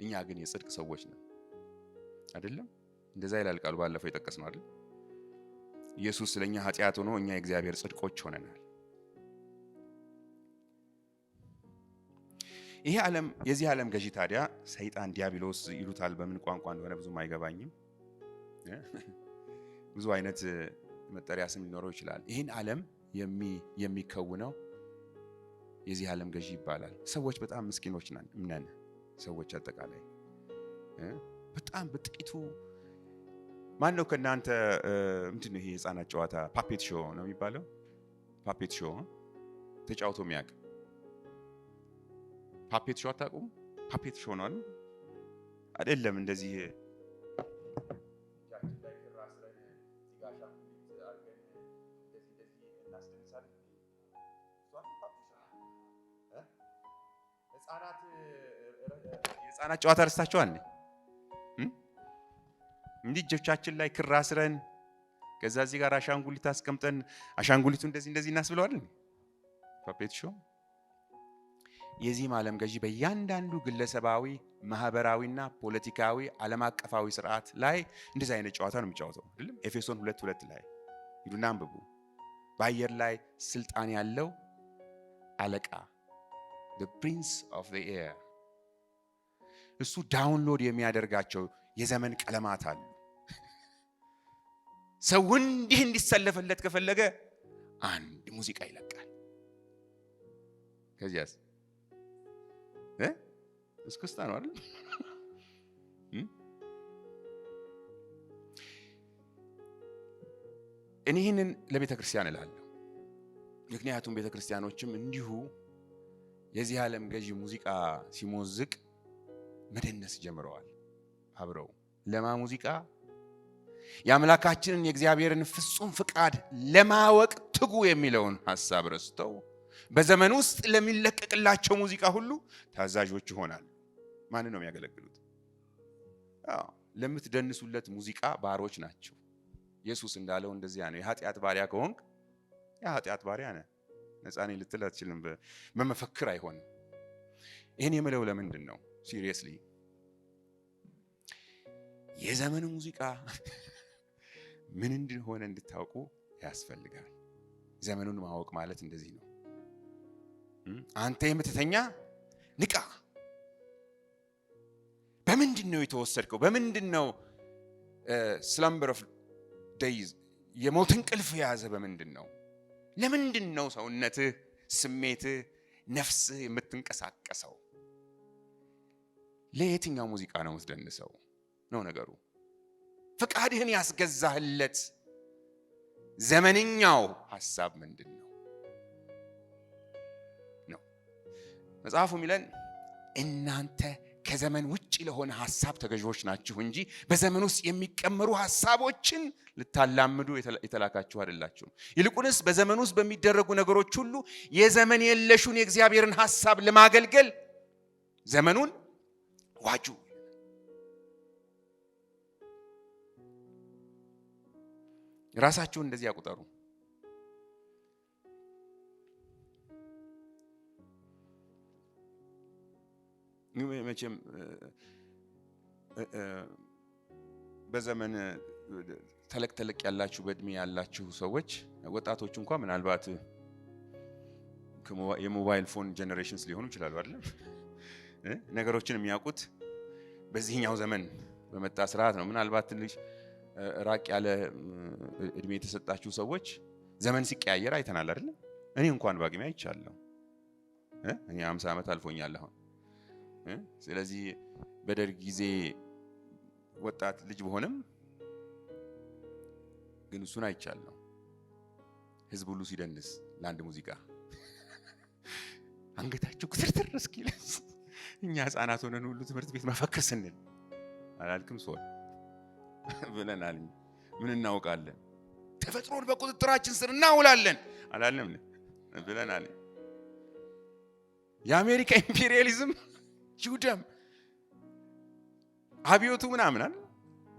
እኛ ግን የጽድቅ ሰዎች ነን አይደለም? እንደዛ ይላል ቃሉ። ባለፈው የጠቀስነው አይደል? ኢየሱስ ስለኛ ኃጢአት ሆኖ እኛ የእግዚአብሔር ጽድቆች ሆነናል። ይሄ ዓለም የዚህ ዓለም ገዢ ታዲያ ሰይጣን ዲያብሎስ ይሉታል። በምን ቋንቋ እንደሆነ ብዙም አይገባኝም። ብዙ አይነት መጠሪያ ስም ሊኖረው ይችላል። ይህን ዓለም የሚከውነው የዚህ ዓለም ገዢ ይባላል። ሰዎች በጣም ምስኪኖች ነን። ሰዎች አጠቃላይ በጣም በጥቂቱ ማን ነው ከናንተ ምንድነው ይሄ የህፃናት ጨዋታ ፓፔት ሾው ነው የሚባለው? ፓፔት ሾው ተጫውቶ የሚያውቅ ፓፔት ሾው አታውቁም? ፓፔት ሾው ነው አይደለም? እንደዚህ የህፃናት ጨዋታ ረስታችኋል? እንዲህ እጆቻችን ላይ ክር አስረን ከዛ እዚህ ጋር አሻንጉሊት አስቀምጠን አሻንጉሊቱ እንደዚህ እናስብለዋል። ፓፔት ሾው የዚህ ዓለም ገዢ በእያንዳንዱ ግለሰባዊ ማህበራዊና ፖለቲካዊ ዓለም አቀፋዊ ስርዓት ላይ እንደዚህ አይነት ጨዋታ ነው የሚጫወተው አይደለም? ኤፌሶን 2:2 ላይ ይሉና አንብቡ። በአየር ላይ ስልጣን ያለው አለቃ the prince of the air እሱ ዳውንሎድ የሚያደርጋቸው የዘመን ቀለማት አሉ። ሰው እንዲህ እንዲሰለፈለት ከፈለገ አንድ ሙዚቃ ይለቃል። ከዚያስ እስክስታ ነው አይደል? እኔ ይህንን ለቤተ ክርስቲያን እላለሁ። ምክንያቱም ቤተ ክርስቲያኖችም እንዲሁ የዚህ ዓለም ገዢ ሙዚቃ ሲሞዝቅ መደነስ ጀምረዋል። አብረው ለማ ሙዚቃ የአምላካችንን የእግዚአብሔርን ፍጹም ፍቃድ ለማወቅ ትጉ የሚለውን ሐሳብ ረስተው በዘመን ውስጥ ለሚለቀቅላቸው ሙዚቃ ሁሉ ታዛዦች ይሆናሉ። ማን ነው የሚያገለግሉት? ለምትደንሱለት ሙዚቃ ባሮች ናቸው። ኢየሱስ እንዳለው እንደዚያ ነው። የኃጢአት ባሪያ ከሆንክ የኃጢአት ባሪያ ነህ። ነፃ ነኝ ልትል አትችልም። በመፈክር አይሆንም። ይህን የምለው ለምንድን ነው? ሲሪየስሊ የዘመኑ ሙዚቃ ምን እንደሆነ እንድታውቁ ያስፈልጋል። ዘመኑን ማወቅ ማለት እንደዚህ ነው። አንተ የምትተኛ ንቃ። በምንድን ነው የተወሰድከው? በምንድን ነው slumber of days የሞት እንቅልፍ የያዘ? በምንድን ነው? ለምንድን ነው ሰውነትህ፣ ስሜትህ፣ ነፍስህ የምትንቀሳቀሰው? ለየትኛው ሙዚቃ ነው የምትደንሰው ነው ነገሩ። ፍቃድህን ያስገዛህለት ዘመንኛው ሐሳብ ምንድን ነው? መጽሐፉ የሚለን እናንተ ከዘመን ውጪ ለሆነ ሐሳብ ተገዥዎች ናችሁ እንጂ በዘመን ውስጥ የሚቀመሩ ሐሳቦችን ልታላምዱ የተላካችሁ አይደላችሁም። ይልቁንስ በዘመን ውስጥ በሚደረጉ ነገሮች ሁሉ የዘመን የለሹን የእግዚአብሔርን ሐሳብ ለማገልገል ዘመኑን ዋጁ። ራሳችሁን እንደዚህ ያቁጠሩ። መቼም በዘመን ተለቅ ያላችሁ በእድሜ ያላችሁ ሰዎች ወጣቶች እንኳን ምናልባት የሞባይል ፎን ጄኔሬሽንስ ሊሆኑ ይችላሉ አይደል? ነገሮችን የሚያውቁት በዚህኛው ዘመን በመጣ ስርዓት ነው። ምናልባት ትንሽ ራቅ ያለ እድሜ የተሰጣችሁ ሰዎች ዘመን ሲቀያየር አይተናል አይደል? እኔ እንኳን ባግሜ አይቻለሁ። እኔ 50 ዓመት አልፎኛል አሁን። ስለዚህ በደርግ ጊዜ ወጣት ልጅ በሆነም ግን እሱን አይቻለሁ። ህዝብ ሁሉ ሲደንስ ለአንድ ሙዚቃ አንገታቸው ክትርትር እስኪልስ እኛ ህፃናት ሆነን ሁሉ ትምህርት ቤት መፈክር ስንል አላልክም ሶል ብለናል። ምን እናውቃለን? ተፈጥሮን በቁጥጥራችን ስር እናውላለን አላልንም ብለናል። የአሜሪካ ኢምፔሪያሊዝም ጁደም አብዮቱ ምናምን አይደል?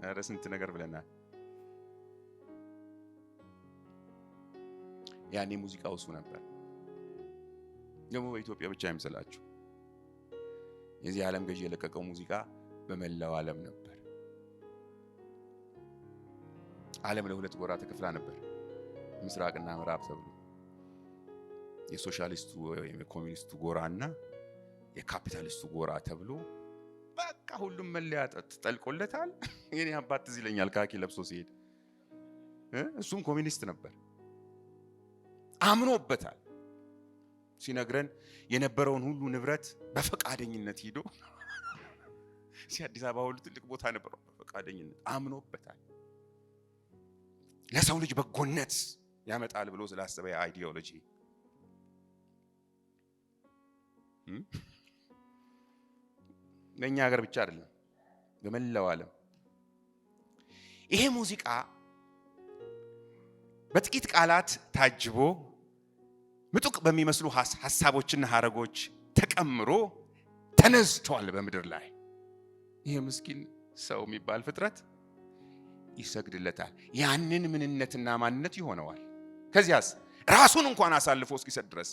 ኧረ ስንት ነገር ብለናል። ያኔ ሙዚቃው እሱ ነበር። ደግሞ በኢትዮጵያ ብቻ አይመስላችሁ። የዚህ ዓለም ገዢ የለቀቀው ሙዚቃ በመላው ዓለም ነበር። ዓለም ለሁለት ጎራ ተከፍላ ነበር፣ ምስራቅና ምዕራብ ተብሎ። የሶሻሊስቱ ወይም የኮሚኒስቱ ጎራና የካፒታሊስቱ ጎራ ተብሎ በቃ ሁሉም መለያ ተጠልቆለታል። የኔ አባት ትዝ ይለኛል ካኪ ለብሶ ሲሄድ፣ እሱም ኮሚኒስት ነበር። አምኖበታል። ሲነግረን የነበረውን ሁሉ ንብረት በፈቃደኝነት ሄዶ አዲስ አበባ ሁሉ ትልቅ ቦታ ነበረው። በፈቃደኝነት አምኖበታል። ለሰው ልጅ በጎነት ያመጣል ብሎ ስላሰበ አይዲዮሎጂ በእኛ ሀገር ብቻ አይደለም፣ በመላው ዓለም ይሄ ሙዚቃ በጥቂት ቃላት ታጅቦ ምጡቅ በሚመስሉ ሐሳቦችና ሐረጎች ተቀምሮ ተነስቷል በምድር ላይ። ይሄ ምስኪን ሰው የሚባል ፍጥረት ይሰግድለታል። ያንን ምንነትና ማንነት ይሆነዋል። ከዚያስ ራሱን እንኳን አሳልፎ እስኪሰጥ ድረስ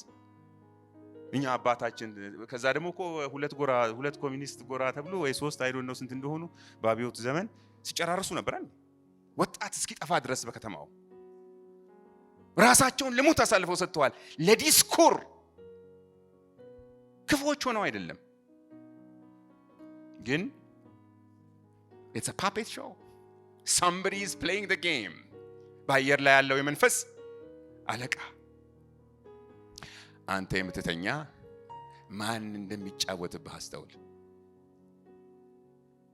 እኛ አባታችን። ከዛ ደግሞ እኮ ሁለት ኮሚኒስት ጎራ ተብሎ ወይ ሶስት አይዶን ነው ስንት እንደሆኑ በአብዮት ዘመን ሲጨራርሱ ነበር። ወጣት እስኪጠፋ ድረስ በከተማው ራሳቸውን ለሞት አሳልፈው ሰጥተዋል። ለዲስኩር ክፉዎች ሆነው አይደለም፣ ግን it's a puppet show. Somebody is playing the game. በአየር ላይ ያለው የመንፈስ አለቃ አንተ የምትተኛ ማን እንደሚጫወትብህ አስተውል።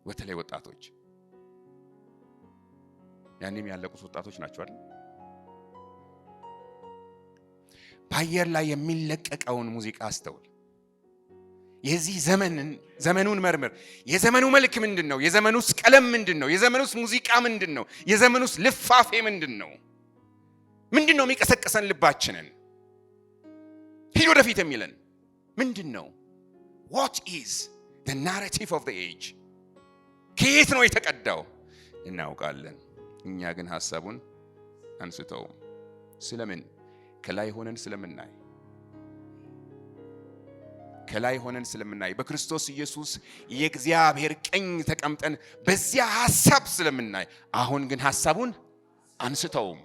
በተለይ ወጣቶች፣ ያኔም ያለቁት ወጣቶች ናቸው አይደል? በአየር ላይ የሚለቀቀውን ሙዚቃ አስተውል። የዚህ ዘመኑን መርምር። የዘመኑ መልክ ምንድነው? የዘመኑስ ቀለም ምንድነው? የዘመኑስ ሙዚቃ ምንድነው? የዘመኑስ ልፋፌ ምንድነው? ምንድነው የሚቀሰቀሰን ልባችንን ሂድ ወደፊት የሚለን ምንድነው? what is the narrative of the age? ከየት ነው የተቀዳው? እናውቃለን። እኛ ግን ሐሳቡን አንስተው። ስለምን? ከላይ ሆነን ስለምናይ በክርስቶስ ኢየሱስ የእግዚአብሔር ቀኝ ተቀምጠን በዚያ ሐሳብ ስለምናይ፣ አሁን ግን ሐሳቡን አንስተውም።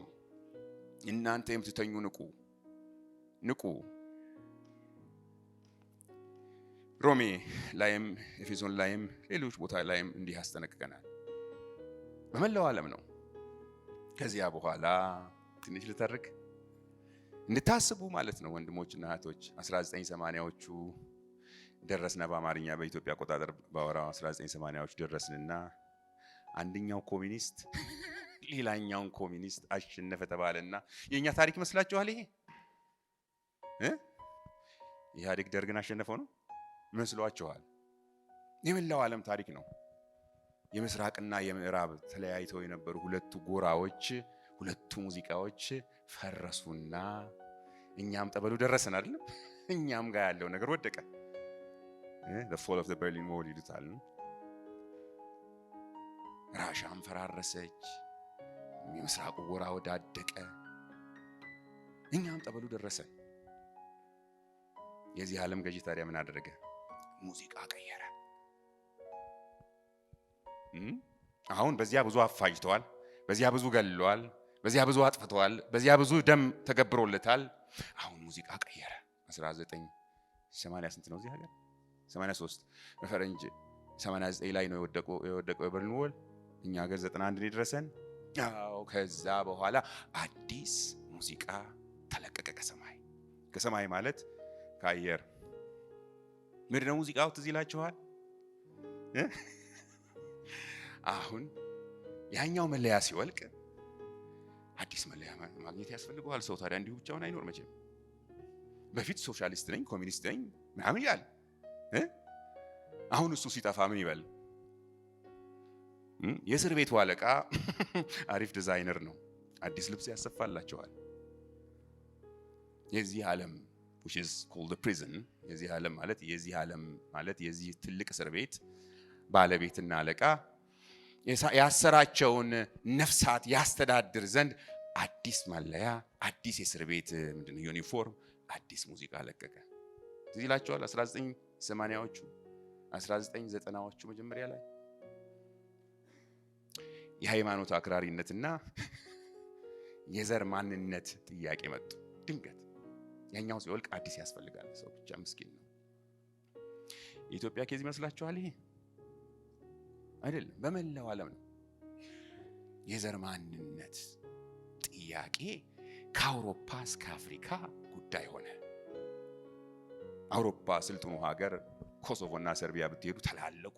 እናንተ የምትተኙ ንቁ። ሮሜ ላይም ኤፌሶን ላይም ሌሎች ቦታ ላይም እንዲህ ያስጠነቅቀናል። በመላው ዓለም ነው። ከዚያ በኋላ ትንሽ ልተርክ እንድታስቡ ማለት ነው ወንድሞችና እህቶች። 1980ዎቹ ደረስና በአማርኛ በኢትዮጵያ አቆጣጠር ባወራው 1980ዎቹ ደረስንና አንደኛው ኮሚኒስት ሌላኛውን ኮሚኒስት አሸነፈ ተባለና የኛ ታሪክ መስላችኋል? ይሄ ኢህአዴግ ደርግን አሸነፈው ነው መስሏችኋል? የመላው ዓለም ታሪክ ነው። የምስራቅና የምዕራብ ተለያይተው የነበሩ ሁለቱ ጎራዎች፣ ሁለቱ ሙዚቃዎች ፈረሱና እኛም ጠበሉ ደረሰን አይደል? እኛም ጋር ያለው ነገር ወደቀ። the fall of the Berlin Wall ይሉታል። ራሻም ፈራረሰች፣ የምስራቁ ጎራ ወዳደቀ፣ እኛም ጠበሉ ደረሰን። የዚህ ዓለም ገዢ ታዲያ ምን አደረገ? ሙዚቃ ቀየረ። አሁን በዚያ ብዙ አፋጅተዋል፣ በዚያ ብዙ ገለዋል፣ በዚያ ብዙ አጥፍተዋል፣ በዚያ ብዙ ደም ተገብሮለታል። አሁን ሙዚቃ ቀየረ። 1980 ስንት ነው እዚህ ሀገር? 83 በፈረንጅ 89 ላይ ነው የወደቀው የበርሊን ዎል። እኛ ሀገር 91 ነው የደረሰን። አዎ ከዛ በኋላ አዲስ ሙዚቃ ተለቀቀ ከሰማይ ማለት ከአየር። ምንድን ነው ሙዚቃው? ትዝ ይላችኋል? አሁን ያኛው መለያ ሲወልቅ አዲስ መለያ ማግኘት ያስፈልገዋል። ሰው ታዲያ እንዲሁ ብቻውን አይኖር መቼም። በፊት ሶሻሊስት ነኝ ኮሚኒስት ነኝ ምናምን ይላል። አሁን እሱ ሲጠፋ ምን ይበል? የእስር ቤቱ አለቃ አሪፍ ዲዛይነር ነው፣ አዲስ ልብስ ያሰፋላቸዋል። የዚህ ዓለም which is called the prison የዚህ ዓለም ማለት የዚህ ትልቅ እስር ቤት ባለቤትና አለቃ ያሰራቸውን ነፍሳት ያስተዳድር ዘንድ አዲስ ማለያ፣ አዲስ የእስር ቤት ምንድነው ዩኒፎርም፣ አዲስ ሙዚቃ ለቀቀ። እዚህ ይላቸዋል 1980ዎቹ 1990ዎቹ መጀመሪያ ላይ የሃይማኖት አክራሪነትና የዘር ማንነት ጥያቄ መጡ ድንገት። ያኛው ሲወልቅ አዲስ ያስፈልጋል። ሰው ብቻ ምስኪን ነው። የኢትዮጵያ ኬዝ ይመስላችኋል? ይሄ አይደለም፣ በመላው ዓለም ነው። የዘር ማንነት ጥያቄ ከአውሮፓ እስከ አፍሪካ ጉዳይ ሆነ። አውሮፓ ስልጡኑ ሀገር ኮሶቮና ሰርቢያ ብትሄዱ ተላለቁ፣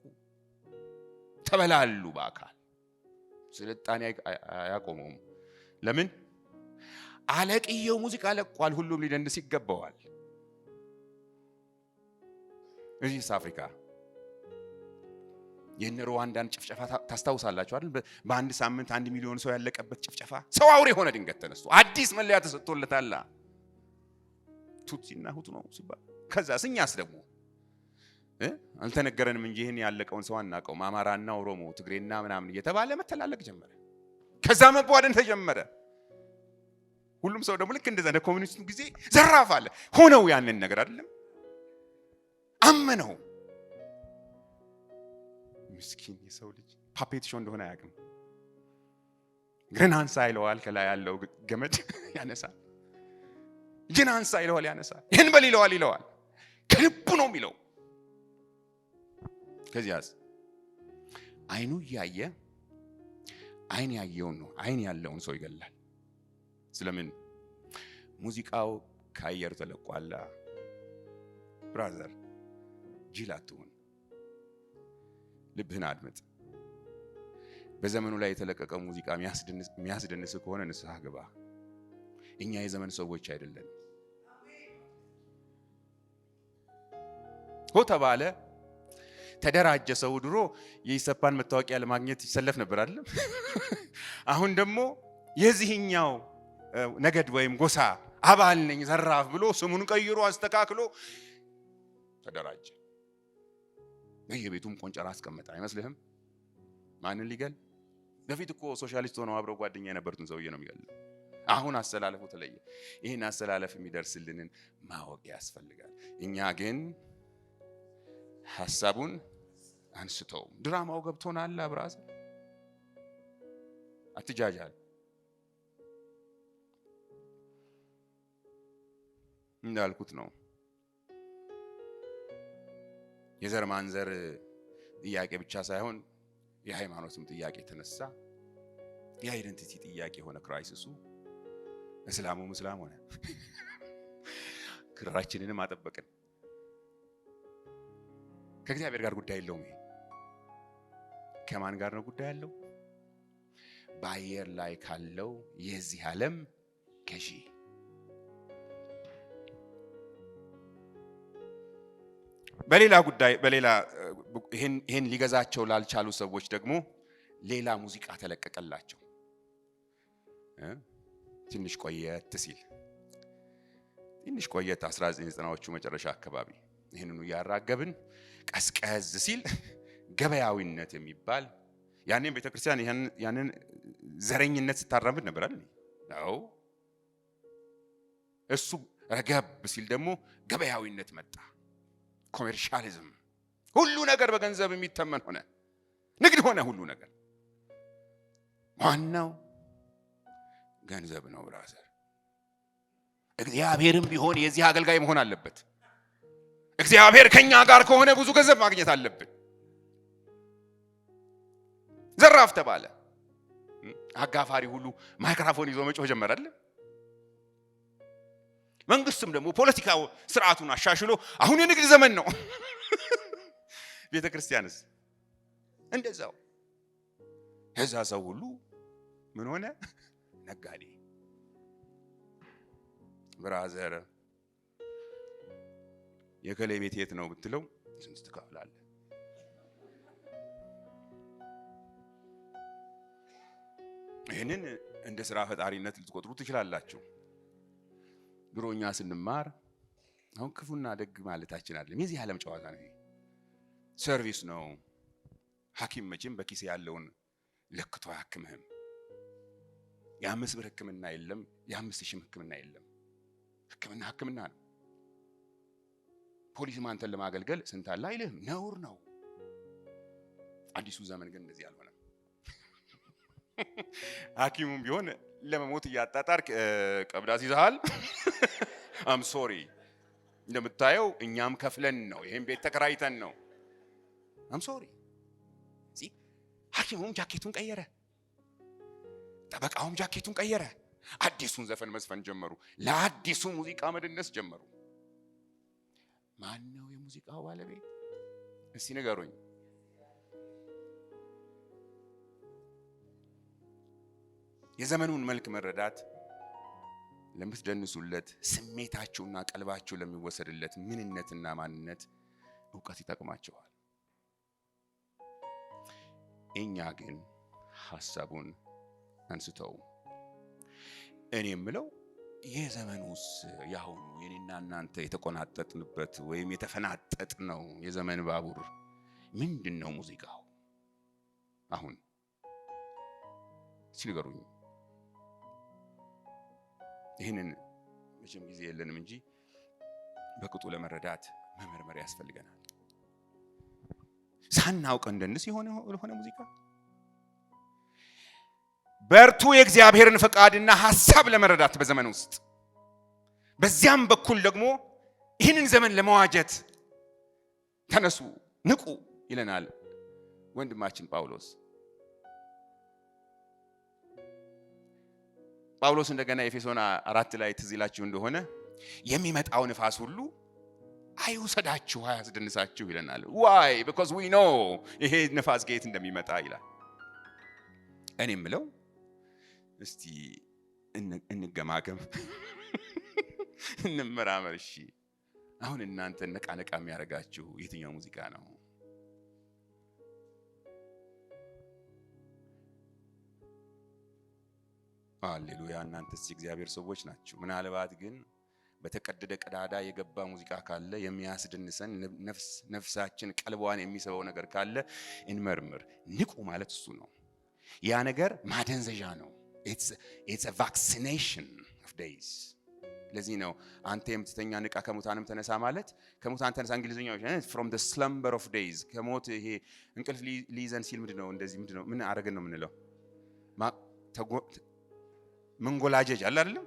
ተበላሉ በአካል። ስልጣኔ አያቆመውም። ለምን? አለቅየው ሙዚቃ ለቋል። ሁሉም ሊደንስ ይገባዋል። እዚህ አፍሪካ የነ ሩዋንዳን ጭፍጨፋ ታስታውሳላችሁ አይደል? በአንድ ሳምንት 1 ሚሊዮን ሰው ያለቀበት ጭፍጨፋ። ሰው አውሬ ሆነ ድንገት ተነስቶ። አዲስ መለያ ተሰጥቶለታል። ቱትሲና ሁቱ ነው ሲባል ከዛ ስኛስ ደግሞ አልተነገረንም እንጂ ይሄን ያለቀውን ሰው አናውቀውም። አማራና ኦሮሞ፣ ትግሬና ምናምን እየተባለ መተላለቅ ጀመረ። ከዛ መቧደን ተጀመረ። ሁሉም ሰው ደግሞ ልክ እንደዛ ኮሚኒስቱ ጊዜ ዘራፍ አለ ሆነው ያንን ነገር አይደለም አመነው። ምስኪን የሰው ልጅ ፓፔት ሾው እንደሆነ አያውቅም። ግረን አንሳ ይለዋል፣ ከላይ ያለው ገመድ ያነሳል። ጅን አንሳ ይለዋል፣ ያነሳል። ይሄን በል ይለዋል። ከልቡ ነው የሚለው። ከዚያስ አይኑ ያየ አይን ያየውን ነው አይን ያለውን ሰው ይገላል። ስለምን? ሙዚቃው ከአየር ተለቋላ። ብራዘር ጅል አትሁን፣ ልብህን አድምጥ። በዘመኑ ላይ የተለቀቀ ሙዚቃ የሚያስደንስ ከሆነ ንስሐ ግባ። እኛ የዘመን ሰዎች አይደለም። ሆ ተባለ ተደራጀ። ሰው ድሮ የኢሰፓን መታወቂያ ለማግኘት ይሰለፍ ነበር አይደለም? አሁን ደግሞ የዚህኛው ነገድ ወይም ጎሳ አባል ነኝ ዘራፍ ብሎ ስሙን ቀይሮ አስተካክሎ ተደራጀ። በየቤቱም ቆንጨራ አስቀመጠ። አይመስልህም? ማንን ሊገል? በፊት እኮ ሶሻሊስት ሆነው አብረው ጓደኛ የነበሩትን ሰውዬ ነው የሚገል። አሁን አሰላለፉ ተለየ። ይህን አሰላለፍ የሚደርስልንን ማወቅ ያስፈልጋል። እኛ ግን ሐሳቡን አንስተው ድራማው ገብቶናል። አብራዘ አትጃጃል። እንዳልኩት ነው የዘር ማንዘር ጥያቄ ብቻ ሳይሆን የሃይማኖትም ጥያቄ ተነሳ። የአይደንቲቲ ጥያቄ ሆነ ክራይሲሱ። እስላሙም እስላም ሆነ። ክራችንንም አጠበቅን። ከእግዚአብሔር ጋር ጉዳይ የለውም። ይሄ ከማን ጋር ነው ጉዳይ ያለው? በአየር ላይ ካለው የዚህ ዓለም ገዢ። በሌላ ይሄን ሊገዛቸው ላልቻሉ ሰዎች ደግሞ ሌላ ሙዚቃ ተለቀቀላቸው። ትንሽ ቆየት 1990ዎቹ መጨረሻ አካባቢ ይሄንኑ ያራገብን ቀስቀዝ ሲል ገበያዊነት የሚባል ያኔም ቤተክርስቲያን ያንን ዘረኝነት ስታራምድ ነበር አይደል? ነው። እሱ ረገብ ሲል ደግሞ ገበያዊነት መጣ። ኮሜርሻሊዝም፣ ሁሉ ነገር በገንዘብ የሚተመን ሆነ። ንግድ ሆነ ሁሉ ነገር። ዋናው ገንዘብ ነው ብራዘር። እግዚአብሔርም ቢሆን የዚህ አገልጋይ መሆን አለበት። እግዚአብሔር ከኛ ጋር ከሆነ ብዙ ገንዘብ ማግኘት አለብን። ዘራፍ ተባለ። አጋፋሪ ሁሉ ማይክሮፎን ይዞ መጮህ ጀመረ አይደል? መንግስትም ደግሞ ፖለቲካው ስርዓቱን አሻሽሎ አሁን የንግድ ዘመን ነው። ቤተክርስቲያንስ እንደዛው። ከዛ ሰው ሁሉ ምን ሆነ? ነጋዴ። ብራዘር የከሌ ቤት የት ነው ብትለው ስንት ትከፍላለህ? ይህንን እንደ ስራ ፈጣሪነት ልትቆጥሩ ትችላላችሁ። ድሮኛ ስንማር አሁን ክፉና ደግ ማለታችን አይደለም፣ የዚህ ዓለም ጨዋታ ነው። ሰርቪስ ነው። ሐኪም መቼም በኪስ ያለውን ለክቶ አያክምህም። የ5 ብር ሕክምና የለም፣ የ5000 ሕክምና የለም። ሕክምና ነው። ፖሊስ አንተን ለማገልገል ስንት አለ አይልህም፣ ነውር ነው። አዲሱ ዘመን ግን እንደዚህ አልሆነም። ሐኪሙም ቢሆን ለመሞት እያጣጣርክ ቀብዳስ ይዘሃል። አም ሶሪ እንደምታየው እኛም ከፍለን ነው፣ ይሄን ቤት ተከራይተን ነው። አም ሶሪ ሐኪሙም ጃኬቱን ቀየረ፣ ጠበቃውም ጃኬቱን ቀየረ። አዲሱን ዘፈን መስፈን ጀመሩ፣ ለአዲሱ ሙዚቃ መደነስ ጀመሩ። ማን ነው የሙዚቃው ባለቤት? እስቲ ንገሩኝ። የዘመኑን መልክ መረዳት ለምትደንሱለት ስሜታችሁና ቀልባችሁ ለሚወሰድለት ምንነትና ማንነት ዕውቀት ይጠቅማቸዋል። እኛ ግን ሐሳቡን አንስተው እኔ የምለው የዘመኑስ ያሁኑ የኔና እናንተ የተቆናጠጥንበት ወይም የተፈናጠጥነው የዘመን ባቡር ምንድነው ሙዚቃው? አሁን ሲልገሩኝ ይህንን መቼም ጊዜ የለንም እንጂ በቅጡ ለመረዳት መመርመር ያስፈልገናል። ሳናውቅ እንደንስ የሆነ ሙዚቃ በርቱ የእግዚአብሔርን ፈቃድና ሐሳብ ለመረዳት በዘመን ውስጥ በዚያም በኩል ደግሞ ይህንን ዘመን ለመዋጀት ተነሱ፣ ንቁ ይለናል ወንድማችን ጳውሎስ። ጳውሎስ እንደገና ኤፌሶን 4 ላይ ትዝ ይላችሁ እንደሆነ የሚመጣው ንፋስ ሁሉ አይውሰዳችሁ፣ አያስደንሳችሁ ይለናል። why because we know ይሄ ንፋስ ከየት እንደሚመጣ ይላል። እኔ የምለው እስቲ እንገማገም፣ እንመራመር። እሺ አሁን እናንተ ነቃ የሚያደርጋችሁ የትኛው ሙዚቃ ነው? ሃሌሉያ! እናንተስ የእግዚአብሔር ሰዎች ናችሁ። ምናልባት ግን በተቀደደ ቀዳዳ የገባ ሙዚቃ ካለ የሚያስደንሰን ነፍሳችን ቀልቧን የሚስበው ነገር ካለ እንመርምር። ንቁ ማለት እሱ ነው። ያ ነገር ማደንዘዣ ነው። it's a vaccination of days። ለዚህ ነው አንተ የምትተኛ ንቃ ከሙታንም ተነሳ ማለት። ከሙታን ተነሳ እንግሊዝኛው from the slumber of days፣ ከሞት ይሄ እንቅልፍ ሊይዘን ሲል ምንድነው እንደዚህ ምንድነው ምን አረገን ነው የምንለው? መንጎላጀጅ አለ አይደለም?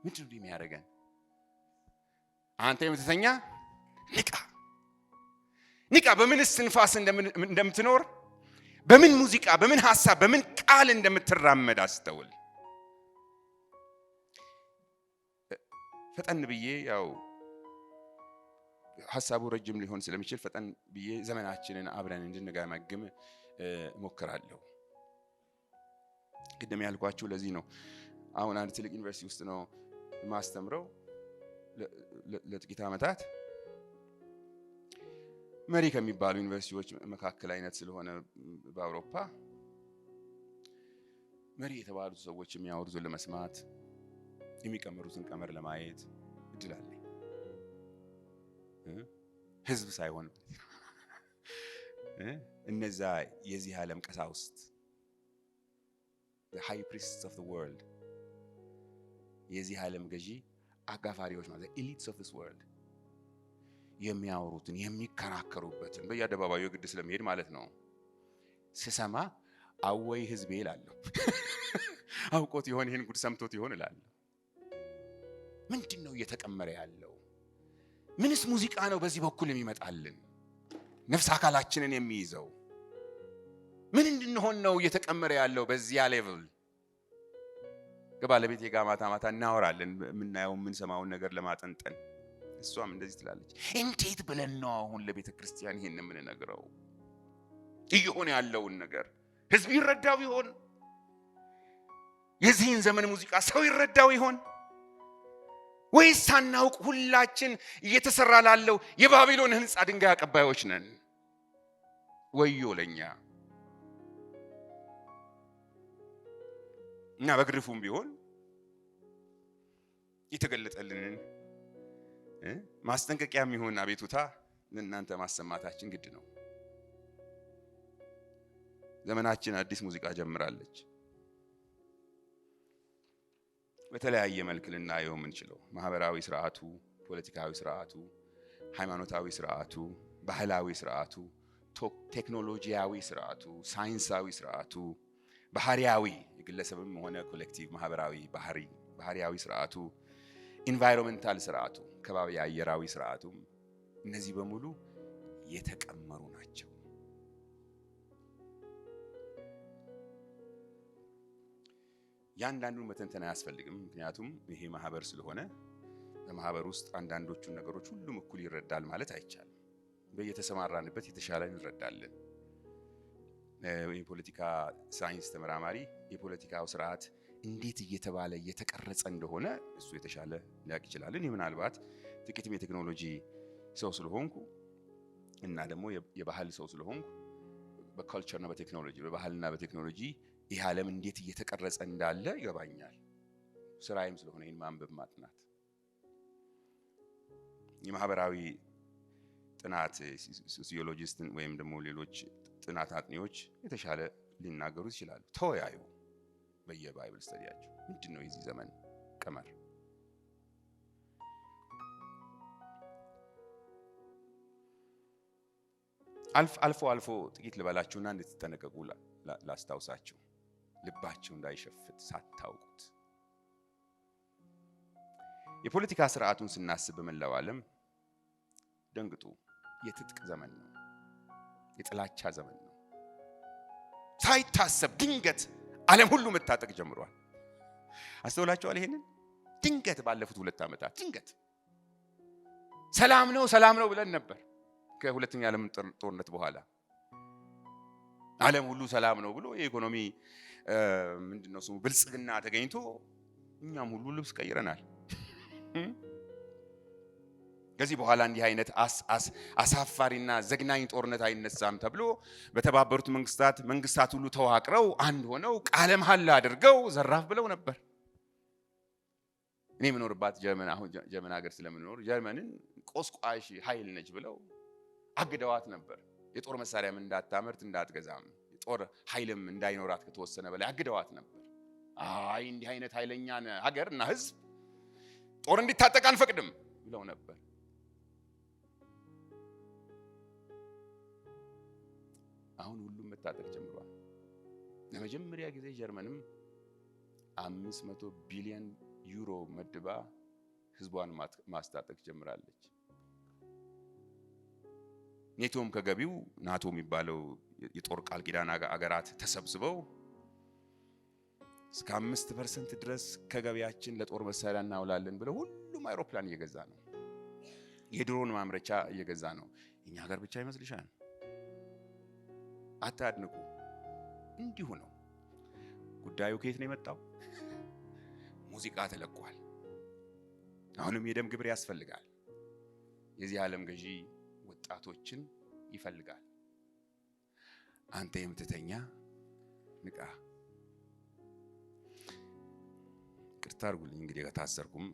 ምንድነው የሚያደርገን? አንተ የምትተኛ ንቃ። በምንስ ንፋስ እንደምትኖር፣ በምን ሙዚቃ፣ በምን ሐሳብ፣ በምን ቃል እንደምትራመድ አስተውል። ፈጠን ብዬ ያው ሐሳቡ ረጅም ሊሆን ስለሚችል ፈጠን ብዬ ዘመናችንን አብረን እንድንገመግም እሞክራለሁ። ቅድም ያልኳችሁ ለዚህ ነው። አሁን አንድ ትልቅ ዩኒቨርሲቲ ውስጥ ነው ማስተምረው ለጥቂት ዓመታት። መሪ ከሚባሉ ዩኒቨርሲቲዎች መካከል አይነት ስለሆነ በአውሮፓ መሪ የተባሉት ሰዎች የሚያወሩትን ለመስማት የሚቀመሩትን ቀመር ለማየት እድል አለኝ። ህዝብ ሳይሆን እነዛ የዚህ ዓለም ቀሳውስት the high priests of the world፣ የዚህ ዓለም ገዢ አጋፋሪዎች ማለት elites of this world የሚያወሩትን የሚከራከሩበትን በየአደባባዩ ግድ ስለሚሄድ ማለት ነው ስሰማ አወይ ህዝቤ እላለሁ። አውቆት ይሆን ይሄን ጉድ ሰምቶት ይሆን እላለሁ። ምንድነው እየተቀመረ ያለው? ምንስ ሙዚቃ ነው በዚህ በኩል የሚመጣልን ነፍስ አካላችንን የሚይዘው? ምን እንድንሆን ነው እየተቀመረ ያለው በዚያ ሌቭል? ከባለቤቴ ጋር ማታ እናወራለን፣ የምናየው የምንሰማውን ነገር ለማጠንጠን። እሷም እንደዚህ ትላለች፣ እንዴት ብለን ነው አሁን ለቤተ ክርስቲያን ይሄን የምንነግረው? እየሆነ ያለውን ነገር ህዝብ ይረዳው ይሆን? የዚህን ዘመን ሙዚቃ ሰው ይረዳው ይሆን? ወይስ ሳናውቅ ሁላችን እየተሰራ ላለው የባቢሎን ህንጻ ድንጋይ አቀባዮች ነን? ወዮ ለኛ። እና በግርፉም ቢሆን የተገለጠልንን ማስጠንቀቂያም ይሁን አቤቱታ ለእናንተ ማሰማታችን ግድ ነው። ዘመናችን አዲስ ሙዚቃ ጀምራለች። በተለያየ መልክ ልናየው የምንችለው ማህበራዊ ስርዓቱ፣ ፖለቲካዊ ስርዓቱ፣ ሃይማኖታዊ ስርዓቱ፣ ባህላዊ ስርዓቱ፣ ቴክኖሎጂያዊ ስርዓቱ፣ ሳይንሳዊ ስርዓቱ፣ ባህሪያዊ የግለሰብም ሆነ ኮሌክቲቭ ማህበራዊ ባህሪያዊ ስርዓቱ፣ ኢንቫይሮንመንታል ስርዓቱ፣ ከባቢ አየራዊ ስርዓቱ፣ እነዚህ በሙሉ የተቀመሩ ናቸው። ያንዳንዱን መተንተን አያስፈልግም። ምክንያቱም ይሄ ማህበር ስለሆነ በማህበር ውስጥ አንዳንዶቹን ነገሮች ሁሉም እኩል ይረዳል ማለት አይቻልም። በየተሰማራንበት የተሻለ እንረዳለን። የፖለቲካ ሳይንስ ተመራማሪ የፖለቲካው ስርዓት እንዴት እየተባለ እየተቀረጸ እንደሆነ እሱ የተሻለ ሊያውቅ ይችላል። እኔ ምናልባት ጥቂትም የቴክኖሎጂ ሰው ስለሆንኩ እና ደግሞ የባህል ሰው ስለሆንኩ በካልቸርና በቴክኖሎጂ በባህልና በቴክኖሎጂ ይህ ዓለም እንዴት እየተቀረጸ እንዳለ ይገባኛል። ስራዬም ስለሆነ ይህን ማንበብ ማጥናት የማህበራዊ ጥናት ሶሲዮሎጂስት ወይም ደግሞ ሌሎች ጥናት አጥኚዎች የተሻለ ሊናገሩ ይችላሉ። ተወያዩ በየባይብል ስተዲያቸው። ምንድነው የዚህ ዘመን ቀመር? አልፎ ጥቂት ልበላችሁና እንድትጠነቀቁ ላስታውሳችሁ፣ ልባችሁ እንዳይሸፍት ሳታውቁት። የፖለቲካ ስርዓቱን ስናስብ በመላው ዓለም ደንግጡ። የትጥቅ ዘመን ነው። የጥላቻ ዘመን ነው። ሳይታሰብ ድንገት ዓለም ሁሉ መታጠቅ ጀምሯል። አስተውላችኋል? ይሄንን ድንገት ባለፉት 2 ዓመታት ድንገት ሰላም ነው ብለን ነበር። ከሁለተኛ ዓለም ጦርነት በኋላ ዓለም ሁሉ ሰላም ነው ብሎ የኢኮኖሚ ምንድነው ስሙ ብልጽግና ተገኝቶ እኛም ሁሉ ልብስ ቀይረናል። ከዚህ በኋላ እንዲህ አይነት አሳፋሪና ዘግናኝ ጦርነት አይነሳም ተብሎ በተባበሩት መንግስታት ሁሉ ተዋቅረው አንድ ሆነው ቃለ መሐላ አድርገው ዘራፍ ብለው ነበር። እኔ የምኖርባት ጀርመን፣ አሁን ጀርመን ሀገር ስለምኖር ጀርመንን ቆስቋሽ ኃይል ነች ብለው አግደዋት ነበር። የጦር መሳሪያም እንዳታመርት እንዳትገዛም፣ የጦር ኃይልም እንዳይኖራት ከተወሰነ በላይ አግደዋት ነበር። አይ እንዲህ አይነት ኃይለኛ ሀገርና ህዝብ ጦር እንዲታጠቅ አንፈቅድም ብለው ነበር። አሁን ሁሉም መታጠቅ ጀምሯል። ለመጀመሪያ ጊዜ ጀርመንም 500 ቢሊዮን ዩሮ መድባ ህዝቧን ማስታጠቅ ጀምራለች። ኔቶም ከገቢው ናቶ የሚባለው የጦር ቃል ኪዳን አገራት ተሰብስበው እስከ 5% ድረስ ከገቢያችን ለጦር መሳሪያ እናውላለን ብለው ሁሉም አይሮፕላን እየገዛ ነው። የድሮን ማምረቻ እየገዛ ነው። እኛ ሀገር ብቻ ይመስልሻል? አታድንቁ። እንዲሁ ነው ጉዳዩ። ከየት ነው የመጣው? ሙዚቃ ተለቋል። አሁንም የደም ግብር ያስፈልጋል። የዚህ ዓለም ገዢ ወጣቶችን ይፈልጋል። አንተ የምትተኛ ንቃ። ቅርታ አድርጉልኝ እንግዲህ ከታሰርኩም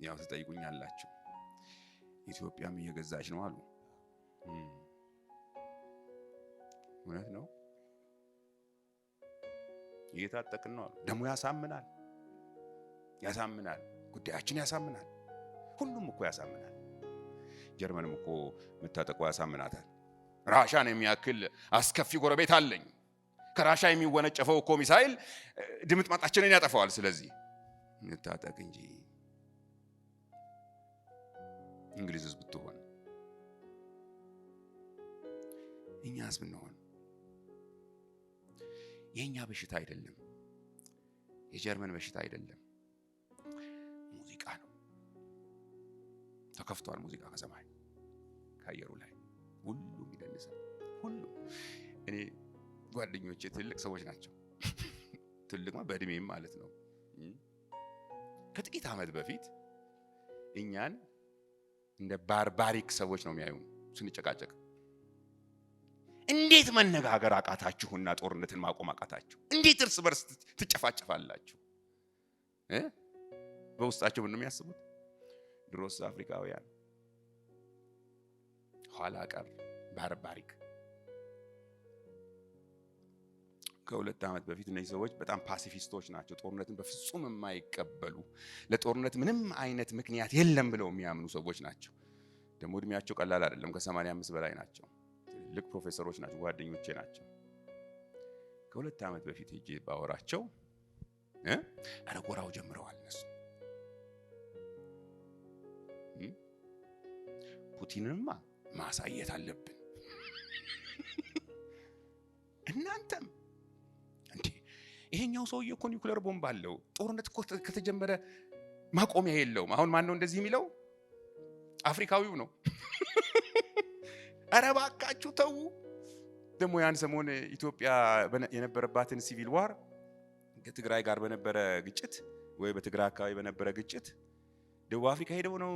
ያው ትጠይቁኛላችሁ። ኢትዮጵያም እየገዛች ነው አሉ። እውነት ነው። እየታጠቅን ነው አሉ። ደሞ ያሳምናል። ጉዳያችን ያሳምናል። ሁሉም እኮ ያሳምናል። ጀርመንም እኮ መታጠቋ ያሳምናታል። ራሻን የሚያክል አስከፊ ጎረቤት አለኝ። ከራሻ የሚወነጨፈው እኮ ሚሳኤል ድምጥማጣችንን ያጠፋዋል። ስለዚህ እንታጠቅ እንጂ። እንግሊዝስ ብትሆን እኛስ ብንሆን የኛ በሽታ አይደለም፣ የጀርመን በሽታ አይደለም፣ ሙዚቃ ነው። ተከፍቷል ሙዚቃ ከሰማይ ከአየሩ ላይ ሁሉም ይደንሳል። ሁሉም እኔ ጓደኞቼ ትልቅ ሰዎች ናቸው። ትልቅ በእድሜም ማለት ነው። ከጥቂት ዓመት በፊት እኛን እንደ ባርባሪክ ሰዎች ነው የሚያዩን ስንጨቃጨቅ። እንዴት መነጋገር አቃታችሁና ጦርነትን ማቆም አቃታችሁ? እንዴት እርስ በርስ ትጨፋጨፋላችሁ? በውስጣቸው ምን ነው የሚያስቡት? ድሮስ አፍሪካውያን ኋላ ቀር ባርባሪክ። ከ2 ዓመት በፊት እነዚህ ሰዎች በጣም ፓሲፊስቶች ናቸው። ጦርነትን በፍጹም የማይቀበሉ ለጦርነት ምንም አይነት ምክንያት የለም ብለው የሚያምኑ ሰዎች ናቸው። ደግሞ እድሜያቸው ቀላል አይደለም፣ ከ85 በላይ ናቸው። ትልቅ ፕሮፌሰሮች ናቸው፣ ጓደኞቼ ናቸው። ከ2 ዓመት በፊት ሄጄ ባወራቸው አረጎራው ጀምረዋል። እነሱ ፑቲንንማ ማሳየት አለብን። እናንተም እንዴ ይሄኛው ሰውዬ እኮ ኒውክሌር ቦምብ አለው። ጦርነት እኮ ከተጀመረ ማቆሚያ የለውም። አሁን ማን ነው እንደዚህ የሚለው? አፍሪካዊው ነው። ኧረ እባካችሁ ተው። ደግሞ ያን ሰሞን ኢትዮጵያ የነበረባትን ሲቪል ዋር ከትግራይ ጋር በነበረ ግጭት ወይ በትግራይ አካባቢ በነበረ ግጭት ደቡብ አፍሪካ ሄደው ነው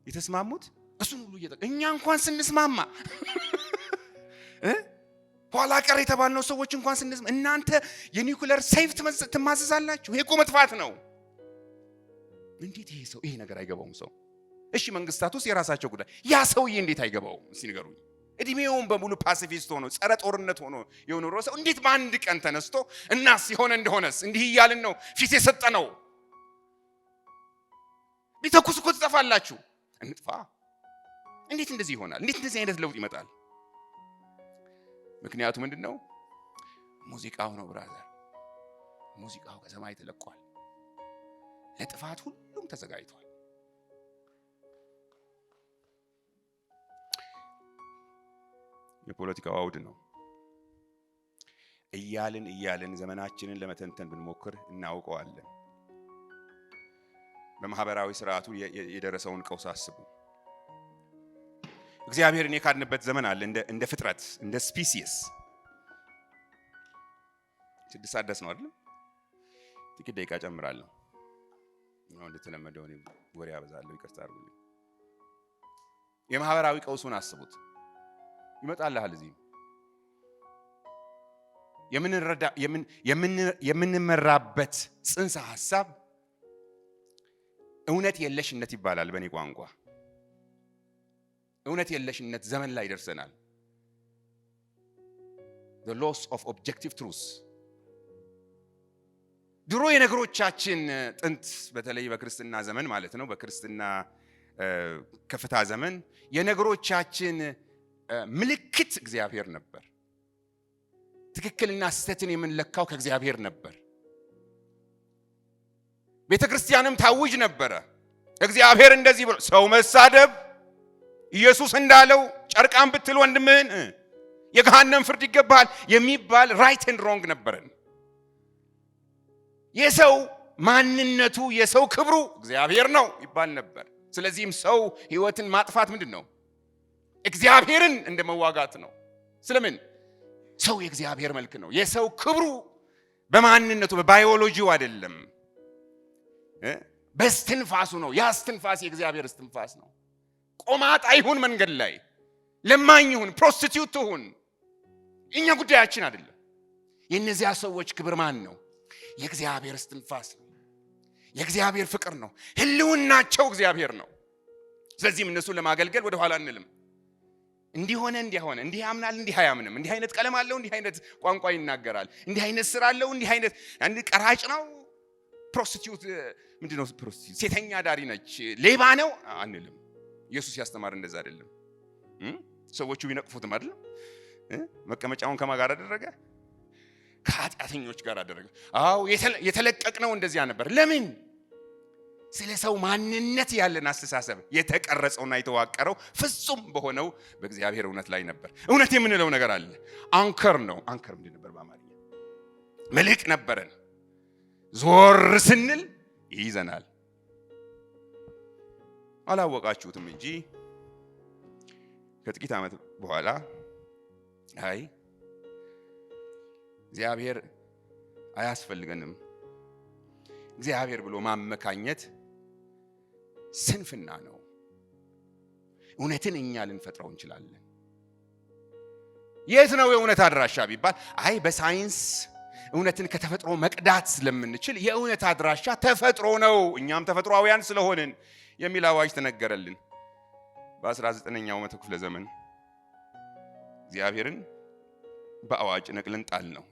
የተስማሙት። እሱን ሁሉ እኛ እንኳን ስንስማማ ኋላ ቀር የተባልነው ሰዎች እንኳን ስንስማማ እናንተ የኒውክሌር ሰይፍ ትማዘዛላችሁ። ይሄ እኮ መጥፋት ነው። እንዴት ይሄ ነገር አይገባውም ሰው? እሺ መንግስታቱስ የራሳቸው ጉዳይ፣ ያ ሰውዬ እንዴት አይገባውም? እስቲ ንገሩኝ። እድሜውን በሙሉ ፓሲፊስት ሆኖ ጸረ ጦርነት ሆኖ የሆነ ሰው እንዴት በአንድ ቀን ተነስቶ እናስ የሆነ እንደሆነስ እንዲህ እያልን ነው ፊት የሰጠነው? ቢተኩስ እኮ ትጠፋላችሁ። እንጥፋ። እንዴት እንደዚህ ይሆናል? እንዴት እንደዚህ አይነት ለውጥ ይመጣል? ምክንያቱ ምንድነው? ሙዚቃው ነው ብራዘር። ሙዚቃው ከሰማይ ተለቋል። ለጥፋት ሁሉም ተዘጋጅቷል። የፖለቲካው አውድ ነው። እያልን ዘመናችንን ለመተንተን ብንሞክር እናውቀዋለን። በማህበራዊ ስርዓቱ የደረሰውን ቀውስ አስቡ። እግዚአብሔርን የካድንበት ዘመን አለ። እንደ ፍጥረት እንደ ስፒሲስ 6 ሰዓት ደስ ነው አይደል? ጥቂት ደቂቃ ጨምራለሁ። ነው እንደተለመደው ነው ወሬ ያበዛለሁ። ይቅርታ አድርጉልኝ። የማህበራዊ ቀውሱን አስቡት። ይመጣልሃል እዚህ የምንመራበት ጽንሰ ሐሳብ እውነት የለሽነት ይባላል በእኔ ቋንቋ። እውነት የለሽነት ዘመን ላይ ደርሰናል። the loss of objective truth። ድሮ የነገሮቻችን ጥንት በተለይ በክርስትና ዘመን ማለት ነው፣ በክርስትና ከፍታ ዘመን የነገሮቻችን ምልክት እግዚአብሔር ነበር። ትክክልና ስህተትን የምንለካው ከእግዚአብሔር ነበር። ቤተክርስቲያንም ታውጅ ነበረ። እግዚአብሔር እንደዚህ ብሎ ሰው መሳደብ ኢየሱስ እንዳለው ጨርቃን ብትል ወንድምህን የገሃነም ፍርድ ይገባል የሚባል ራይት ኤንድ ሮንግ ነበረን። የሰው ማንነቱ የሰው ክብሩ እግዚአብሔር ነው ይባል ነበር። ስለዚህም ሰው ህይወትን ማጥፋት ምንድነው? እግዚአብሔርን እንደመዋጋት ነው። ስለምን? ሰው የእግዚአብሔር መልክ ነው። የሰው ክብሩ በማንነቱ በባዮሎጂው አይደለም፣ በስትንፋሱ ነው። ያ ስትንፋስ የእግዚአብሔር ስትንፋስ ነው። ቆማጣ ይሁን መንገድ ላይ ለማኝ ይሁን ፕሮስቲቲዩት ይሁን እኛ ጉዳያችን አይደለም። የነዚያ ሰዎች ክብር ማን ነው? የእግዚአብሔር ስትንፋስ ነው። የእግዚአብሔር ፍቅር ነው። ህልውናቸው እግዚአብሔር ነው። ስለዚህም እነሱን ለማገልገል ወደ ኋላ አንልም። እንዲህ ሆነ እንዲህ ሆነ፣ እንዲህ ያምናል እንዲህ አያምንም፣ እንዲህ አይነት ቀለም አለው እንዲህ አይነት ቋንቋ ይናገራል፣ እንዲህ አይነት ስራ አለው እንዲህ አይነት አንድ ቀራጭ ነው፣ ፕሮስቲቲዩት ምንድነው? ፕሮስቲቲዩት ሴተኛ ዳሪ ነች፣ ሌባ ነው አንልም። ኢየሱስ ያስተማር እንደዛ አይደለም። ሰዎቹ ቢነቅፉትም አይደለም። መቀመጫውን ከማን ጋር አደረገ? ከኃጢአተኞች ጋር አደረገ። አዎ የተለቀቅነው እንደዚያ ነበር። ለምን? ስለ ሰው ማንነት ያለን አስተሳሰብ የተቀረጸውና የተዋቀረው ፍጹም በሆነው በእግዚአብሔር እውነት ላይ ነበር። እውነት የምንለው ነገር አለ። አንከር ነው። አንከር ምንድን ነበር በአማርኛ? መልሕቅ ነበረን። ዞር ስንል ይይዘናል። አላወቃችሁትም እንጂ ከጥቂት ዓመት በኋላ አይ እግዚአብሔር አያስፈልገንም፣ እግዚአብሔር ብሎ ማመካኘት ስንፍና ነው። እውነትን እኛ ልንፈጥረው እንችላለን። የት ነው የእውነት አድራሻ ቢባል አይ በሳይንስ እውነትን ከተፈጥሮ መቅዳት ስለምንችል የእውነት አድራሻ ተፈጥሮ ነው፣ እኛም ተፈጥሯውያን ስለሆንን የሚል አዋጅ ተነገረልን። በ19ኛው መቶ ክፍለ ዘመን እግዚአብሔርን በአዋጅ ነቅለን ጣል ነው።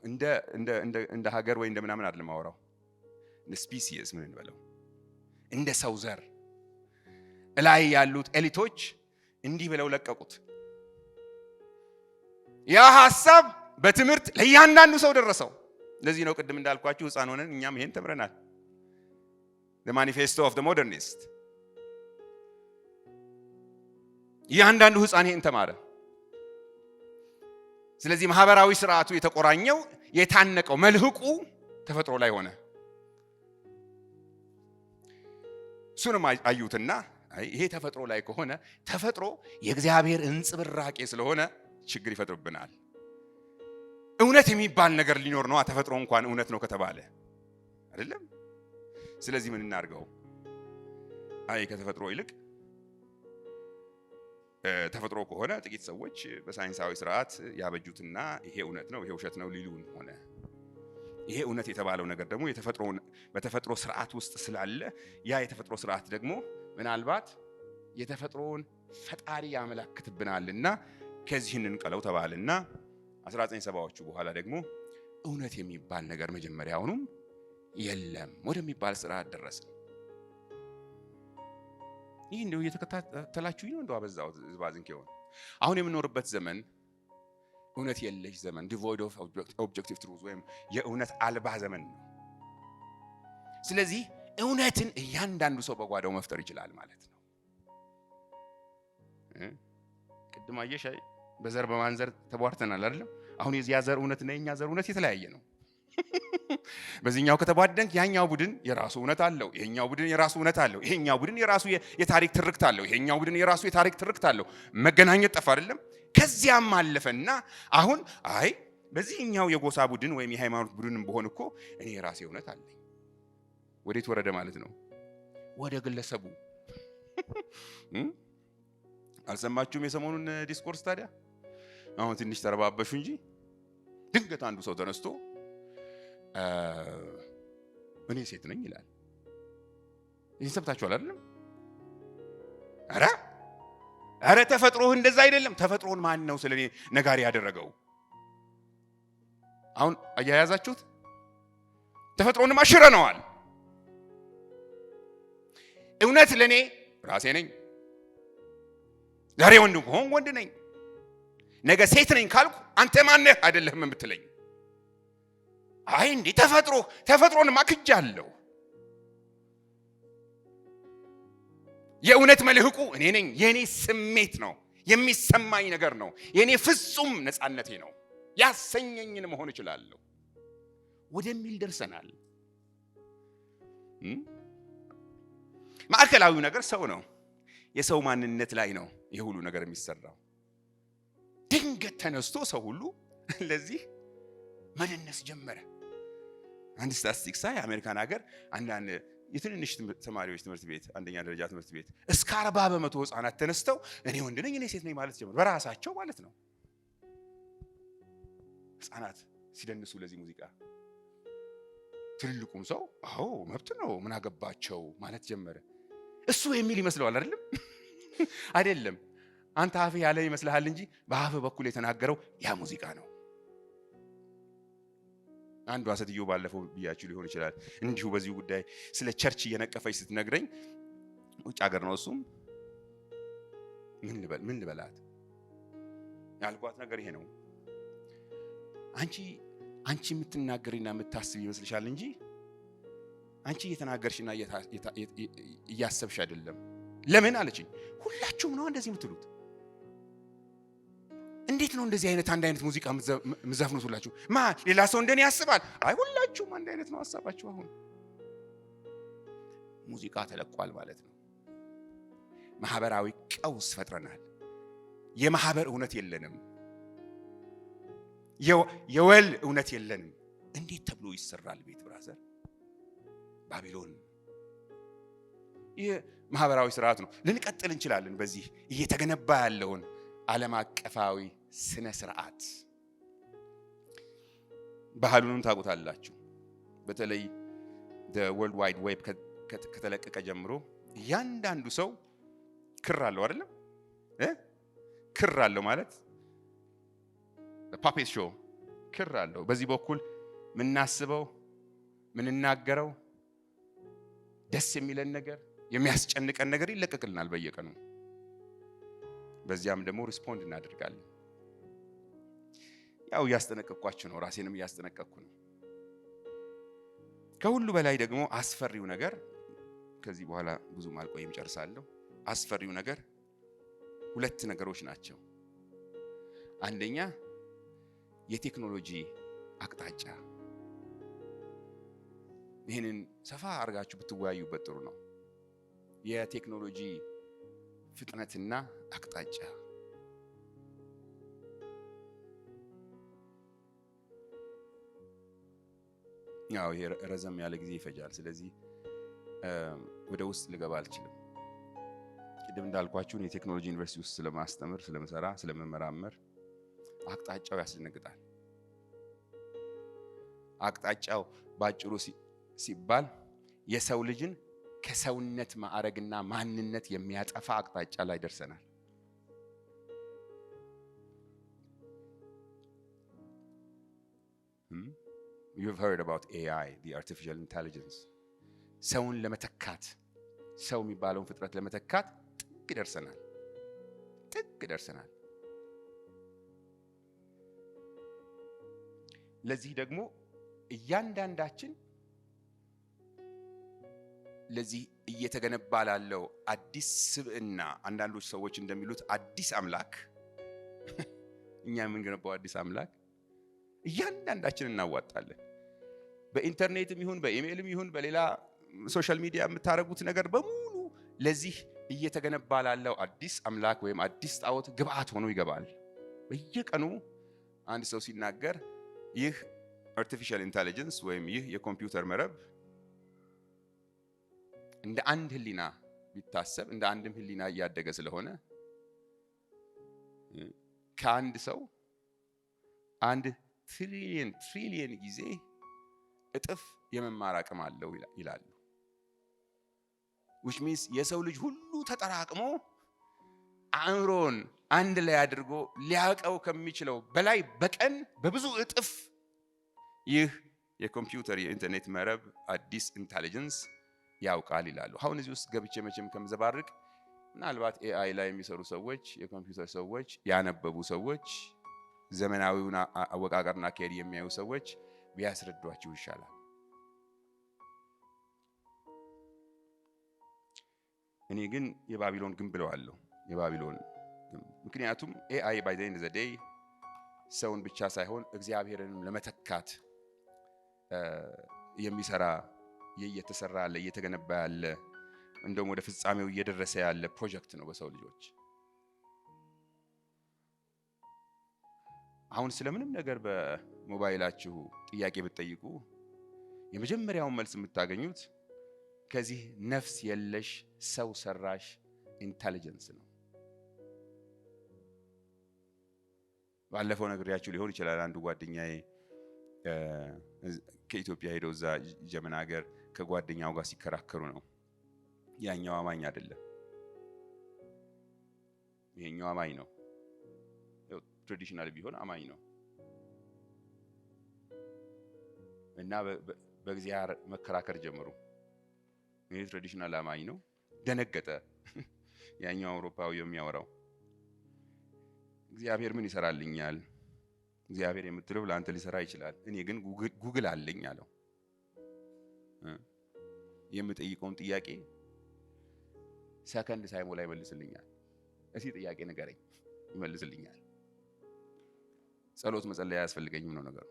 እንደ ሀገር ወይ እንደምናምን አይደለም ማወራው፣ እንደ ስፒሲስ ምን እንበለው፣ እንደ ሰው ዘር ላይ ያሉት ኤሊቶች እንዲህ ብለው ለቀቁት። ያ ሐሳብ በትምህርት ለእያንዳንዱ ሰው ደረሰው። ለዚህ ነው ቅድም እንዳልኳችሁ ሕፃን ሆነን እኛም ይሄን ተምረናል። the manifesto of the modernist እያንዳንዱ ሕፃን ይሄን ተማረ። ስለዚህ ማህበራዊ ስርዓቱ የተቆራኘው የታነቀው መልህቁ ተፈጥሮ ላይ ሆነ። እሱንም አዩትና ይሄ ተፈጥሮ ላይ ከሆነ ተፈጥሮ የእግዚአብሔር እንጽብራቄ ስለሆነ ችግር ይፈጥርብናል። እውነት የሚባል ነገር ሊኖር ነው። ተፈጥሮ እንኳን እውነት ነው ከተባለ አይደለም። ስለዚህ ምን እናርገው? ከተፈጥሮ ይልቅ ተፈጥሮ ከሆነ ጥቂት ሰዎች በሳይንሳዊ ስርዓት ያበጁትና ይሄ እውነት ነው ይሄ ውሸት ነው ሊሉን ሆነ። ይሄ እውነት የተባለው ነገር ደግሞ በተፈጥሮ ስርዓት ውስጥ ስላለ ያ የተፈጥሮ ስርዓት ደግሞ ምናልባት የተፈጥሮን ፈጣሪ ያመለክትብናልና ከዚህ እንንቀለው ተባለና 1970ዎቹ በኋላ ደግሞ እውነት የሚባል ነገር መጀመሪያውኑም የለም ወደሚባል ስርዓት ደረሰ። ይህ እንደው እየተከታተላችሁ ነው። እንደው አበዛው ዝባዝንኬው አሁን የምንኖርበት ዘመን እውነት የለሽ ዘመን፣ ዲቮይድ ኦፍ ኦብጀክቲቭ ትሩዝ ወይም የእውነት አልባ ዘመን ነው። ስለዚህ እውነትን እያንዳንዱ ሰው በጓዳው መፍጠር ይችላል ማለት ነው። ቅድም አየሽ በዘር በማንዘር ተቧርተናል አይደል? አሁን የዚያ ዘር እውነት እና የኛ ዘር እውነት የተለያየ ነው። በዚህኛው ከተቧደንክ ያኛው ቡድን የራሱ እውነት አለው፣ ይሄኛው ቡድን የራሱ እውነት አለው፣ ይሄኛው ቡድን የራሱ የታሪክ ትርክት አለው፣ ይሄኛው ቡድን የራሱ የታሪክ ትርክት አለው። መገናኘት ጠፋ አይደለም? ከዚያም አለፈና አሁን በዚህኛው የጎሳ ቡድን ወይም የሃይማኖት ቡድንም በሆን እኮ እኔ የራሴ እውነት አለኝ። ወዴት ወረደ ማለት ነው? ወደ ግለሰቡ። አልሰማችሁም የሰሞኑን ዲስኮርስ? ታዲያ አሁን ትንሽ ተረባበሹ እንጂ ድንገት አንዱ ሰው ተነስቶ እኔ ሴት ነኝ ይላል። ይህን ሰምታችኋል አይደለም? ኧረ ተፈጥሮህ እንደዛ አይደለም። ተፈጥሮን ማን ነው ስለኔ ነጋሪ ያደረገው? አሁን አያያዛችሁት። ተፈጥሮንም አሽረነዋል። እውነት ለኔ ራሴ ነኝ። ዛሬ ወንድ ሆን ወንድ ነኝ፣ ነገ ሴት ነኝ ካልኩ አንተ ማን ነህ አይደለህም የምትለኝ። እንዴ ተፈጥሮን ማክጃለሁ። የእውነት መልህቁ እኔ ነኝ። የኔ ስሜት ነው፣ የሚሰማኝ ነገር ነው፣ የኔ ፍጹም ነፃነቴ ነው። ያሰኘኝን መሆን እችላለሁ ወደሚል ደርሰናል። ማዕከላዊው ነገር ሰው ነው። የሰው ማንነት ላይ ነው ይህ ሁሉ ነገር የሚሰራው። ድንገት ተነስቶ ሰው ሁሉ ለዚህ መደነስ ጀመረ። አንድ ስታቲስቲክስ ሳይ አሜሪካን ሀገር አንዳንድ የትንንሽ ተማሪዎች ትምህርት ቤት አንደኛ ደረጃ ትምህርት ቤት እስከ 40% ህፃናት ተነስተው እኔ ወንድ ነኝ እኔ ሴት ነኝ ማለት ጀመሩ። በራሳቸው ማለት ነው። ህፃናት ሲደንሱ ለዚህ ሙዚቃ፣ ትልልቁም ሰው መብት ነው ምን አገባቸው ማለት ጀመረ። እሱ የሚል ይመስለዋል አይደለም? አይደለም። አንተ አፍ ያለ ይመስልሃል እንጂ በአፍ በኩል የተናገረው ያ ሙዚቃ ነው። አንዷ ሴትዮ ባለፈው ብያችሁ ሊሆን ይችላል እንዲሁ በዚሁ ጉዳይ ስለ ቸርች እየነቀፈች ስትነግረኝ ውጭ ሀገር ነው እሱም ምን ልበላት ያልኳት ነገር ይሄ ነው። አንቺ የምትናገሪና የምታስብ ይመስልሻል እንጂ አንቺ እየተናገርሽና እያሰብሽ አይደለም። ለምን አለችኝ። ሁላችሁም ነው እንደዚህ የምትሉት። እንዴት ነው እንደዚህ አንድ አይነት ሙዚቃ ምዘፍኑት? ሁላችሁ ሌላ ሰው እንደኔ ያስባል? ሁላችሁም አንድ አይነት ነው ሐሳባችሁ። አሁን ሙዚቃ ተለቋል ማለት ነው። ማህበራዊ ቀውስ ፈጥረናል። የማህበር እውነት የለንም። የወል እውነት የለንም። እንዴት ተብሎ ይሰራል ቤት ብራዘር? ባቢሎን ማህበራዊ ስርዓት ነው። ልንቀጥል እንችላለን በዚህ እየተገነባ ያለውን ዓለም አቀፋዊ ስነ ስርዓት። ባህሉንም ታውቁታላችሁ። በተለይ ወርልድ ዋይድ ዌብ ከተለቀቀ ጀምሮ እያንዳንዱ ሰው ክር አለው አይደለም? ክር አለው ማለት ፓፔት ሾው ክር አለው። በዚህ በኩል ምናስበው ምንናገረው ደስ የሚለን ነገር የሚያስጨንቀን ነገር ይለቀቅልናል በየቀኑ። በዚያም ደግሞ ሪስፖንድ እናደርጋለን። ያው እያስጠነቀቅኳችሁ ነው፣ ራሴንም እያስጠነቀቅኩ ነው። ከሁሉ በላይ ደግሞ አስፈሪው ነገር፣ ከዚህ በኋላ ብዙ አልቆይም ጨርሳለሁ። አስፈሪው ነገር ሁለት ነገሮች ናቸው። አንደኛ የቴክኖሎጂ አቅጣጫ። ይህንን ሰፋ አድርጋችሁ ብትወያዩበት ጥሩ ነው። የቴክኖሎጂ ፍጥነትና አቅጣጫ። ያው ይሄ ረዘም ያለ ጊዜ ይፈጃል። ስለዚህ ወደ ውስጥ ልገባ አልችልም። ቅድም እንዳልኳችሁ የቴክኖሎጂ ዩኒቨርሲቲ ውስጥ ስለማስተምር፣ ስለምሰራ፣ ስለመመራመር አቅጣጫው ያስደነግጣል። አቅጣጫው ባጭሩ ሲባል የሰው ልጅን ከሰውነት ማዕረግና ማንነት የሚያጠፋ አቅጣጫ ላይ ደርሰናል። You've heard about AI, the artificial intelligence. ሰውን ለመተካት ሰው የሚባለውን ፍጥረት ለመተካት ጥግ ደርሰናል። ለዚህ ደግሞ እያንዳንዳችን ለዚህ እየተገነባ ላለው አዲስ ስብዕና፣ አንዳንዶች ሰዎች እንደሚሉት አዲስ አምላክ፣ እኛ የምንገነባው አዲስ አምላክ እያንዳንዳችን እናዋጣለን። በኢንተርኔትም ይሁን በኢሜይልም ይሁን በሌላ ሶሻል ሚዲያ የምታደርጉት ነገር በሙሉ ለዚህ እየተገነባ ላለው አዲስ አምላክ ወይም አዲስ ጣዖት ግብአት ሆኖ ይገባል። በየቀኑ አንድ ሰው ሲናገር ይህ አርቲፊሻል ኢንተለጀንስ ወይም ይህ የኮምፒውተር መረብ እንደ አንድ ህሊና ቢታሰብ እንደ አንድም ህሊና እያደገ ስለሆነ ከአንድ ሰው አንድ ትሪሊየን ጊዜ እጥፍ የመማር አቅም አለው ይላሉ። which means የሰው ልጅ ሁሉ ተጠራቅሞ አእምሮን አንድ ላይ አድርጎ ሊያቀው ከሚችለው በላይ በቀን በብዙ እጥፍ ይህ የኮምፒውተር የኢንተርኔት መረብ አዲስ ኢንተለጀንስ ያውቃል ይላሉ። አሁን እዚህ ውስጥ ገብቼ መቼም ከምዘባርቅ ምናልባት ኤአይ ላይ የሚሰሩ ሰዎች፣ የኮምፒውተር ሰዎች፣ ያነበቡ ሰዎች፣ ዘመናዊውን አወቃቀርና አካሄድ የሚያዩ ሰዎች ቢያስረዷችሁ ይሻላል። እኔ ግን የባቢሎን ግንብ ብለዋለሁ። የባቢሎን ግንብ ምክንያቱም ኤአይ by the end of the day ሰውን ብቻ ሳይሆን እግዚአብሔርንም ለመተካት የሚሰራ እየተሰራ ያለ እየተገነባ ያለ እንደውም ወደ ፍጻሜው እየደረሰ ያለ ፕሮጀክት ነው በሰው ልጆች። አሁን ስለምንም ነገር በሞባይላችሁ ጥያቄ ብትጠይቁ የመጀመሪያውን መልስ የምታገኙት ከዚህ ነፍስ የለሽ ሰው ሰራሽ ኢንተለጀንስ ነው። ባለፈው ነግሬያችሁ ሊሆን ይችላል። አንዱ ጓደኛዬ ከኢትዮጵያ ሄዶ እዛ ጀመን ሀገር ከጓደኛው ጋር ሲከራከሩ ነው። ያኛው አማኝ አይደለም፣ ይሄኛው አማኝ ነው። ትራዲሽናል ቢሆን አማኝ ነው እና በእግዚአብሔር መከራከር ጀመሩ። ይሄ ትራዲሽናል አማኝ ነው። ደነገጠ። ያኛው አውሮፓዊ የሚያወራው እግዚአብሔር ምን ይሰራልኛል? እግዚአብሔር የምትለው ለአንተ ሊሰራ ይችላል። እኔ ግን ጉግል አለኝ አለው። የምጠይቀውን ጥያቄ ሰከንድ ሳይሞላ ይመልስልኛል። እስኪ ጥያቄ ንገረኝ፣ ይመልስልኛል። ጸሎት መጸለይ አያስፈልገኝም ነው ነገሩ።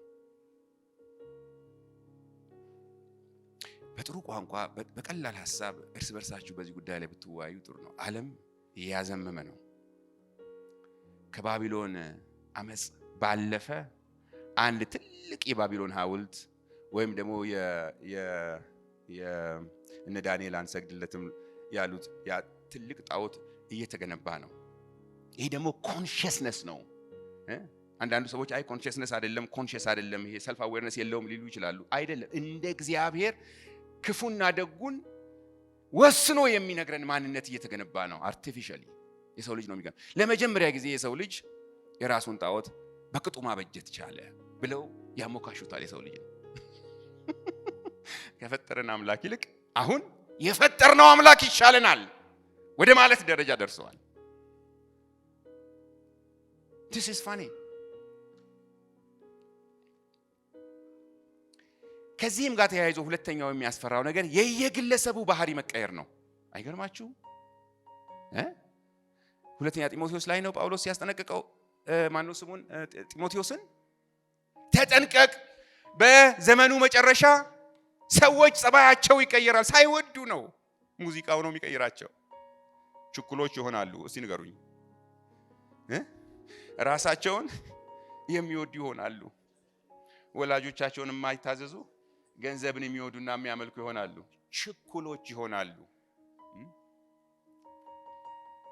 በጥሩ ቋንቋ በቀላል ሐሳብ እርስ በርሳችሁ በዚህ ጉዳይ ላይ ብትወያዩ ጥሩ ነው። ዓለም ያዘመመ ነው። ከባቢሎን አመጽ ባለፈ አንድ ትልቅ የባቢሎን ሐውልት ወይም ደግሞ እነ ዳንኤል አንሰግድለትም ያሉት ያ ትልቅ ጣዖት እየተገነባ ነው። ይሄ ደግሞ ኮንሽስነስ ነው። አንዳንዱ ሰዎች አይ ኮንሽስነስ አይደለም፣ ኮንሽስ አይደለም፣ ይሄ ሰልፍ አዌርነስ የለውም ሊሉ ይችላሉ። አይደለም። እንደ እግዚአብሔር ክፉና ደጉን ወስኖ የሚነግረን ማንነት እየተገነባ ነው። አርቲፊሻሊ የሰው ልጅ ነው የሚገነባ። ለመጀመሪያ ጊዜ የሰው ልጅ የራሱን ጣዖት በቅጡ ማበጀት ቻለ ብለው ያሞካሹታል። የሰው ልጅ ከፈጠረን አምላክ ይልቅ አሁን የፈጠርነው አምላክ ይሻለናል ወደ ማለት ደረጃ ደርሰዋል። This is funny። ከዚህም ጋር ተያይዞ ሁለተኛው የሚያስፈራው ነገር የየግለሰቡ ባህሪ መቀየር ነው። አይገርማችሁ? ሁለተኛ ጢሞቴዎስ ላይ ነው ጳውሎስ ያስጠነቀቀው ማነው ስሙን ጢሞቴዎስን፣ ተጠንቀቅ፣ በዘመኑ መጨረሻ ሰዎች ጸባያቸው ይቀየራል። ሳይወዱ ነው፣ ሙዚቃው ነው የሚቀይራቸው። ችኩሎች ይሆናሉ። እስቲ ንገሩኝ። ራሳቸውን የሚወዱ ይሆናሉ። ወላጆቻቸውን የማይታዘዙ ገንዘብን የሚወዱና የሚያመልኩ ይሆናሉ። ችኩሎች ይሆናሉ።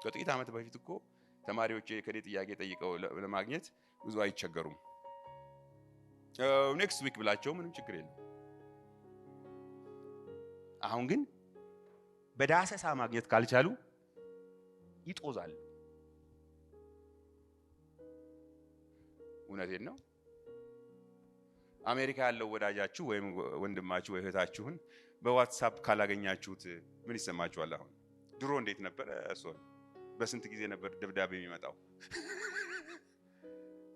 ከጥቂት ዓመት በፊት እኮ ተማሪዎች ከኔ ጥያቄ ጠይቀው ለማግኘት ብዙ አይቸገሩም። ኔክስት ዊክ ብላቸው ምንም ችግር የለም። አሁን ግን በዳሰሳ ማግኘት ካልቻሉ ይጦዛሉ። እውነቴን ነው። አሜሪካ ያለው ወዳጃችሁ ወይም ወንድማችሁ ወይ እህታችሁን በዋትስአፕ ካላገኛችሁት ምን ይሰማችኋል? አሁን ድሮ እንዴት ነበር? በስንት ጊዜ ነበር ደብዳቤ የሚመጣው?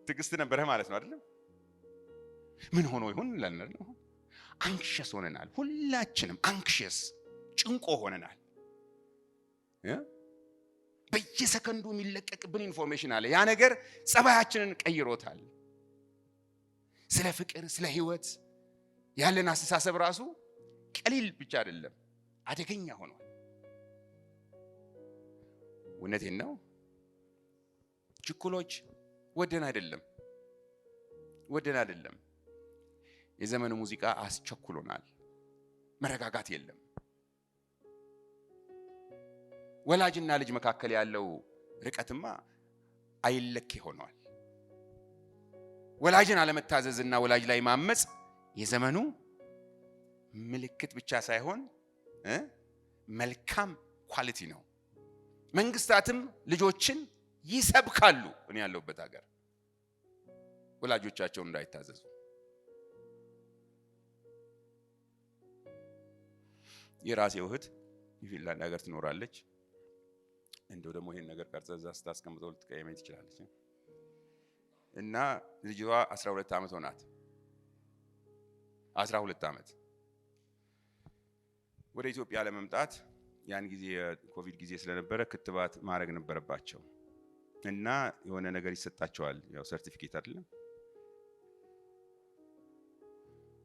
ትዕግስት ነበረ ማለት ነው አይደለም? ምን ሆኖ ይሁን ለነር ነው። አንክሸስ ሆነናል። ሁላችንም አንክሸስ ጭንቆ ሆነናል። በየሰከንዱ የሚለቀቅብን ኢንፎርሜሽን አለ። ያ ነገር ጸባያችንን ቀይሮታል። ስለ ፍቅር፣ ስለ ህይወት ያለን አስተሳሰብ ራሱ ቀሊል ብቻ አይደለም፣ አደገኛ ሆኗል። እውነቴን ነው። ችኩሎች ወደን አይደለም። የዘመኑ ሙዚቃ አስቸኩሎናል። መረጋጋት የለም። ወላጅና ልጅ መካከል ያለው ርቀትማ አይለክ ሆኗል። ወላጅን አለመታዘዝና ወላጅ ላይ ማመጽ የዘመኑ ምልክት ብቻ ሳይሆን መልካም ኳሊቲ ነው። መንግስታትም ልጆችን ይሰብካሉ። እኔ ያለሁበት ሀገር ወላጆቻቸውን እንዳይታዘዙ። የራሴ እህት ፊንላንድ ሀገር ትኖራለች። እንደው ደግሞ ይሄን ነገር ቀርጸዛ ስታስቀምጠው ልትቀየመኝ ትችላለች። እና ልጅዋ 12 ዓመት ሆናት። 12 ዓመት ወደ ኢትዮጵያ ለመምጣት ያን ጊዜ የኮቪድ ጊዜ ስለነበረ ክትባት ማድረግ ነበረባቸው እና የሆነ ነገር ይሰጣቸዋል። ያው ሰርቲፊኬት አይደለም።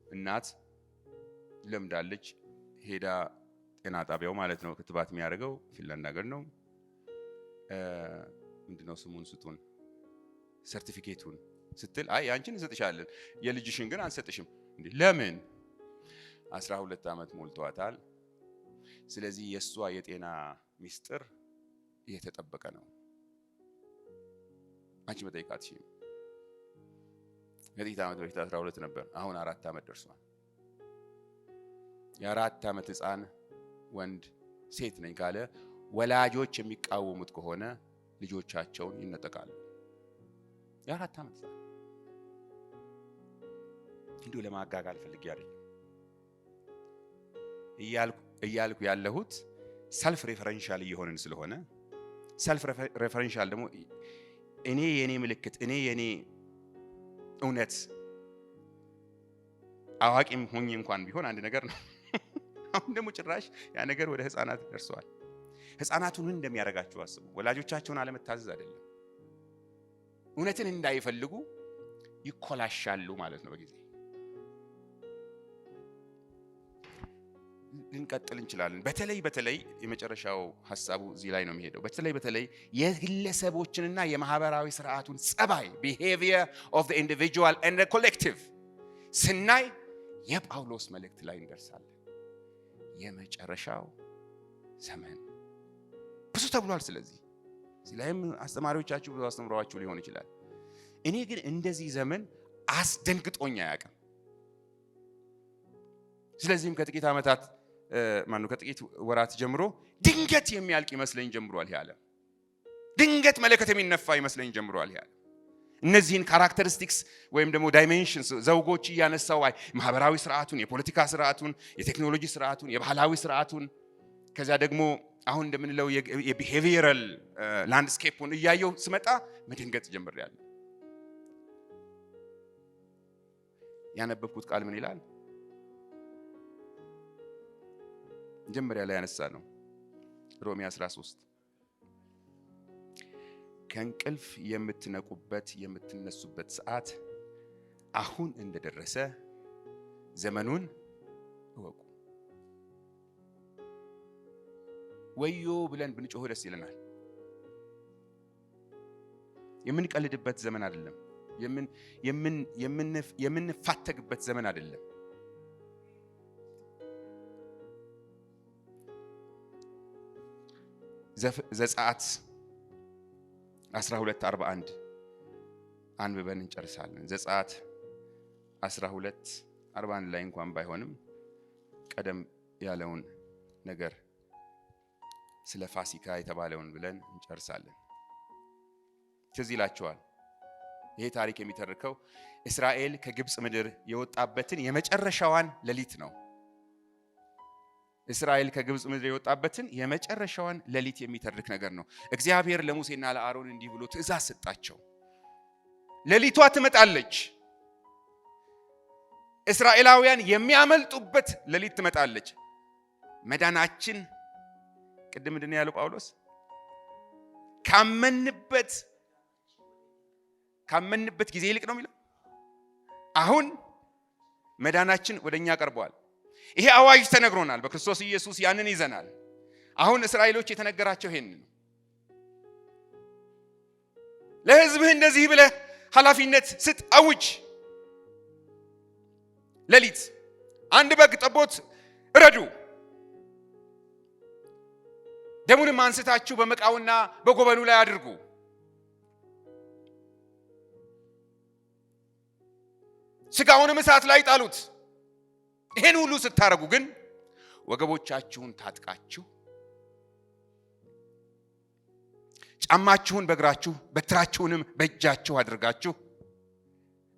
እናት ለምዳለች። ሄዳ ጤና ጣቢያው ማለት ነው ክትባት የሚያደርገው ፊንላንድ ሀገር ነው። ምንድነው ስሙን ስጡን ሰርቲፊኬቱን ስትል አይ አንቺን እንሰጥሻለን የልጅሽን ግን አንሰጥሽም። እንዴ ለምን? 12 ዓመት ሞልቷታል። ስለዚህ የሷ የጤና ሚስጥር እየተጠበቀ ነው። አንቺ መጠይቃት ሺ ከጥቂት ዓመት በፊት 12 ነበር። አሁን 4 ዓመት ደርሷል። የ4 ዓመት ህፃን ወንድ ሴት ነኝ ካለ ወላጆች የሚቃወሙት ከሆነ ልጆቻቸውን ይነጠቃሉ። የ4 ዓመት እንዲሁ ለማጋጋል ፈልጌ አይደለም እያልኩ ያለሁት ሰልፍ ሬፈረንሻል እየሆንን ስለሆነ ሰልፍ ሬፈረንሻል ደግሞ እኔ የኔ ምልክት እኔ የኔ እውነት አዋቂም ሆኜ እንኳን ቢሆን አንድ ነገር ነው። አሁን ደግሞ ጭራሽ ያ ነገር ወደ ህፃናት ደርሰዋል። ህፃናቱን ምን እንደሚያደርጋቸው አስቡ። ወላጆቻቸውን አለመታዘዝ አይደለም፣ እውነትን እንዳይፈልጉ ይኮላሻሉ ማለት ነው። በጊዜ ልንቀጥል እንችላለን። በተለይ የመጨረሻው ሐሳቡ እዚህ ላይ ነው የሚሄደው። በተለይ የግለሰቦችንና የማህበራዊ ስርዓቱን ጸባይ behavior of the individual and the collective ስናይ የጳውሎስ መልእክት ላይ እንደርሳለን። የመጨረሻው ዘመን ብዙ ተብሏል። ስለዚህ ላይም አስተማሪዎቻችሁ ብዙ አስተምሯችሁ ሊሆን ይችላል። እኔ ግን እንደዚህ ዘመን አስደንግጦኝ አያውቅም። ስለዚህም ከጥቂት ዓመታት ከጥቂት ወራት ጀምሮ ድንገት የሚያልቅ ይመስለኝ ጀምሯል። ይሄ ዓለም ድንገት መለከት የሚነፋ ይመስለኝ ጀምሯል። ይሄ ዓለም እነዚህን ካራክተሪስቲክስ ወይም ደግሞ ዳይሜንሽንስ ዘውጎች እያነሳው ማህበራዊ ስርዓቱን፣ የፖለቲካ ስርዓቱን፣ የቴክኖሎጂ ስርዓቱን፣ የባህላዊ ስርዓቱን ከዛ ደግሞ አሁን እንደምንለው የቢሄቪየራል ላንድስኬፑን እያየው ስመጣ መደንገጥ ጀምሬያለሁ። ያነበብኩት ቃል ምን ይላል? መጀመሪያ ላይ ያነሳ ነው ሮሜ 13 ከእንቅልፍ የምትነቁበት የምትነሱበት ሰዓት አሁን እንደደረሰ ዘመኑን እወቁ። ወዮ ብለን ብንጮህ ደስ ይለናል። የምንቀልድበት ዘመን አይደለም። የምንፋተግበት ዘመን አይደለም። ዘጸአት 12:41 አንብበን እንጨርሳለን። ዘጸአት 12:41 ላይ እንኳን ባይሆንም ቀደም ያለውን ነገር ስለ ፋሲካ የተባለውን ብለን እንጨርሳለን። ትዝ ይላችኋል። ይሄ ታሪክ የሚተርከው እስራኤል ከግብጽ ምድር የወጣበትን የመጨረሻዋን ሌሊት ነው። እስራኤል ከግብጽ ምድር የወጣበትን የመጨረሻዋን ሌሊት የሚተርክ ነገር ነው። እግዚአብሔር ለሙሴና ለአሮን እንዲህ ብሎ ትእዛዝ ሰጣቸው። ሌሊቷ ትመጣለች፣ እስራኤላውያን የሚያመልጡበት ሌሊት ትመጣለች። መዳናችን ቅድም ምንድን ነው ያለው ጳውሎስ? ካመንበት ጊዜ ይልቅ ነው የሚለው። አሁን መዳናችን ወደኛ ቀርቧል። ይሄ አዋጅ ተነግሮናል። በክርስቶስ ኢየሱስ ያንን ይዘናል። አሁን እስራኤሎች የተነገራቸው ይሄን ነው። ለሕዝብህ እንደዚህ ብለህ ኃላፊነት ስጥ፣ አውጅ። ሌሊት አንድ በግ ጠቦት እረዱ፣ ደሙንም አንስታችሁ በመቃውና በጎበኑ ላይ አድርጉ። ስጋውንም እሳት ላይ ጣሉት። ይሄን ሁሉ ስታረጉ ግን ወገቦቻችሁን ታጥቃችሁ ጫማችሁን በእግራችሁ በትራችሁንም በእጃችሁ አድርጋችሁ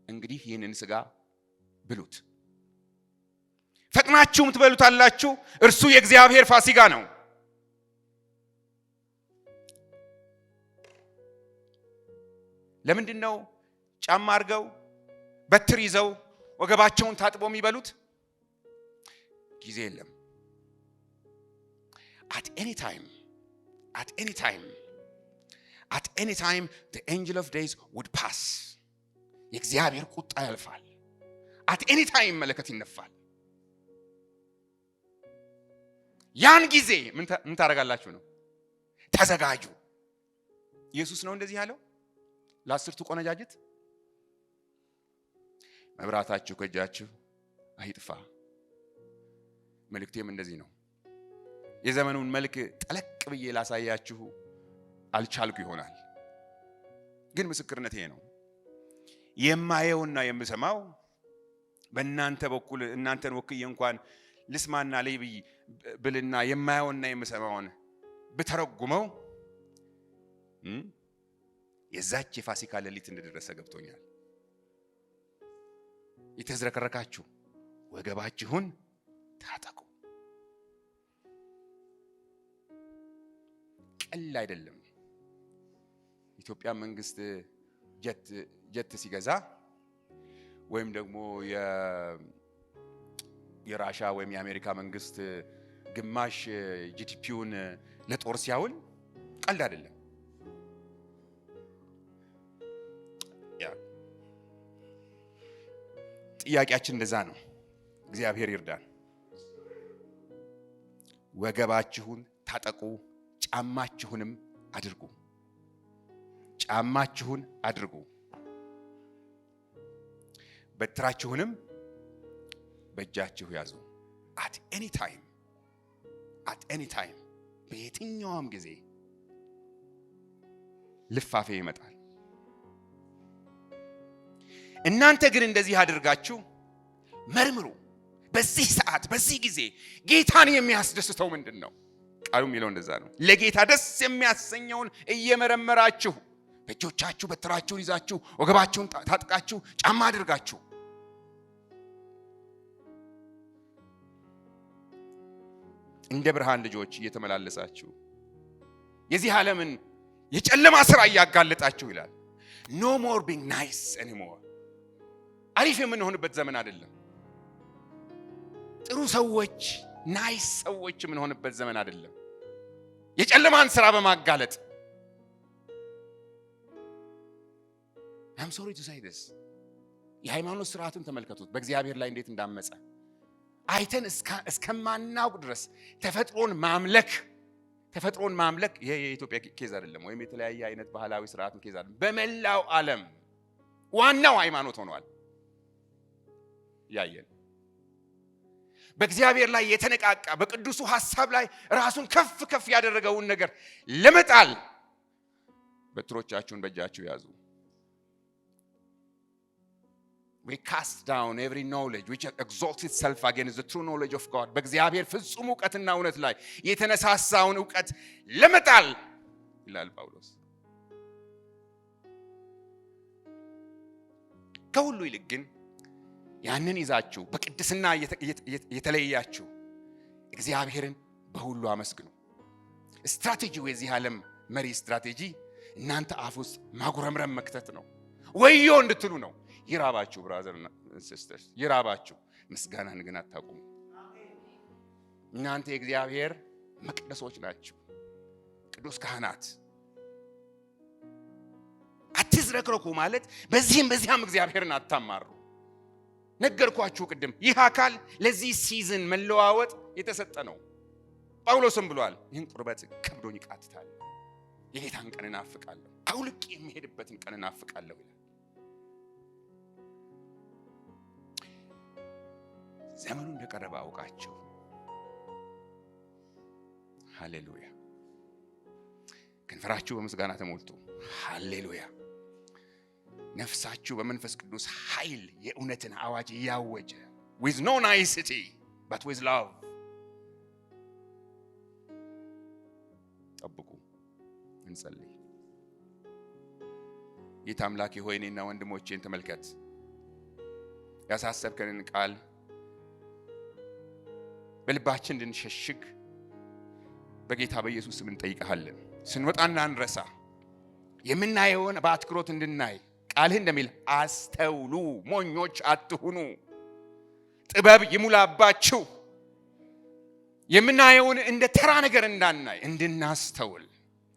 እንግዲህ ይህንን ስጋ ብሉት፣ ፈጥናችሁም ትበሉታላችሁ። እርሱ የእግዚአብሔር ፋሲካ ነው። ለምንድን ነው ጫማ አድርገው በትር ይዘው ወገባቸውን ታጥቦ የሚበሉት? ጊዜ የለም። at any time the angel of days would pass. የእግዚአብሔር ቁጣ ያልፋል። at any time መለከት ይነፋል። ያን ጊዜ ምን ታደርጋላችሁ ነው? ተዘጋጁ። ኢየሱስ ነው እንደዚህ ያለው ለአስርቱ ቆነጃጅት፣ መብራታችሁ ከእጃችሁ አይጥፋ። መልእክቴም እንደዚህ ነው። የዘመኑን መልክ ጠለቅ ብዬ ላሳያችሁ አልቻልኩ ይሆናል፣ ግን ምስክርነት ይሄ ነው። የማየውና የምሰማው በእናንተ በኩል እናንተን ወክዬ እንኳን ልስማና ላይ ብልና የማየውና የምሰማውን ብተረጉመው የዛች የፋሲካ ሌሊት እንደደረሰ ገብቶኛል። የተዝረከረካችሁ ወገባችሁን ታጠቁ። ቀል አይደለም። ኢትዮጵያ መንግስት ጀት ሲገዛ ወይም ደግሞ የራሻ ወይም የአሜሪካ መንግስት ግማሽ ጂዲፒውን ለጦር ሲያውል ቀልድ አይደለም። ጥያቄያችን እንደዛ ነው። እግዚአብሔር ይርዳን። ወገባችሁን ታጠቁ፣ ጫማችሁንም አድርጉ። ጫማችሁን አድርጉ፣ በትራችሁንም በእጃችሁ ያዙ። at any time በየትኛውም ጊዜ ልፋፌ ይመጣል። እናንተ ግን እንደዚህ አድርጋችሁ መርምሩ። በዚህ ሰዓት በዚህ ጊዜ ጌታን የሚያስደስተው ምንድነው? ቃሉ የሚለው እንደዛ ነው። ለጌታ ደስ የሚያሰኘውን እየመረመራችሁ በእጆቻችሁ በትራችሁን ይዛችሁ ወገባችሁን ታጥቃችሁ ጫማ አድርጋችሁ እንደ ብርሃን ልጆች እየተመላለሳችሁ የዚህ ዓለምን የጨለማ ሥራ እያጋለጣችሁ ይላል። ኖ ሞር ቢንግ ናይስ ኤኒሞር። አሪፍ የምንሆንበት ዘመን አይደለም። ጥሩ ሰዎች ናይስ ሰዎች የምንሆንበት ዘመን አይደለም። የጨለማን ሥራ በማጋለጥ I'm sorry to say this። የሃይማኖት ሥርዓትን ተመልከቱት። በእግዚአብሔር ላይ እንዴት እንዳመፀ አይተን እስከማናውቅ ድረስ ተፈጥሮን ማምለክ ይሄ የኢትዮጵያ ኬዝ አይደለም፣ ወይም የተለያየ አይነት ባህላዊ ሥርዓትን ኬዝ አይደለም። በመላው ዓለም ዋናው ሃይማኖት ሆኗል። ያየን በእግዚአብሔር ላይ የተነቃቃ በቅዱሱ ሐሳብ ላይ ራሱን ከፍ ከፍ ያደረገውን ነገር ለመጣል በትሮቻችሁን በእጃችሁ ያዙ። We cast down every knowledge which exalts itself against the true knowledge of God. በእግዚአብሔር ፍጹም ዕውቀትና እውነት ላይ የተነሳሳውን ዕውቀት ለመጣል ይላል ጳውሎስ። ከሁሉ ይልቅ ግን ያንን ይዛችሁ በቅድስና የተለያችሁ እግዚአብሔርን በሁሉ አመስግኑ። ስትራቴጂው የዚህ ዓለም መሪ ስትራቴጂ እናንተ አፍ ውስጥ ማጉረምረም መክተት ነው። ወዮ እንድትሉ ነው። ይራባችሁ ብራዘር እና ሲስተርስ፣ ይራባችሁ። ምስጋናን ግን አታቁሙ። እናንተ የእግዚአብሔር መቅደሶች ናችሁ፣ ቅዱስ ካህናት። አትዝረክረኩ ማለት በዚህም በዚያም እግዚአብሔርን አታማሩ። ነገርኳችሁ ቅድም። ይህ አካል ለዚህ ሲዝን መለዋወጥ የተሰጠ ነው። ጳውሎስም ብሏል፣ ይህን ቁርበት ከብዶኝ ይቃትታል፣ የጌታን ቀን እናፍቃለሁ፣ አውልቄ የሚሄድበትን ቀን እናፍቃለሁ ይላል። ዘመኑ እንደቀረበ አውቃችሁ። ሃሌሉያ። ከንፈራችሁ በምስጋና ተሞልቶ ሃሌሉያ። ነፍሳችሁ በመንፈስ ቅዱስ ኃይል የእውነትን አዋጅ እያወጀ with no nicety but with love ጠብቁ። እንጸልይ። ጌታ አምላኬ ሆይ እኔና ወንድሞቼን ተመልከት። ያሳሰብከንን ቃል በልባችን እንድንሸሽግ በጌታ በኢየሱስ ስም እንጠይቅሃለን። ስንወጣና እንረሳ የምናየውን በአትኩሮት እንድናይ ቃልህ እንደሚል አስተውሉ፣ ሞኞች አትሁኑ፣ ጥበብ ይሙላባችሁ። የምናየውን እንደ ተራ ነገር እንዳናይ እንድናስተውል፣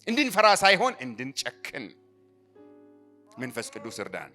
እንድንፈራ ሳይሆን እንድንጨክን መንፈስ ቅዱስ እርዳን።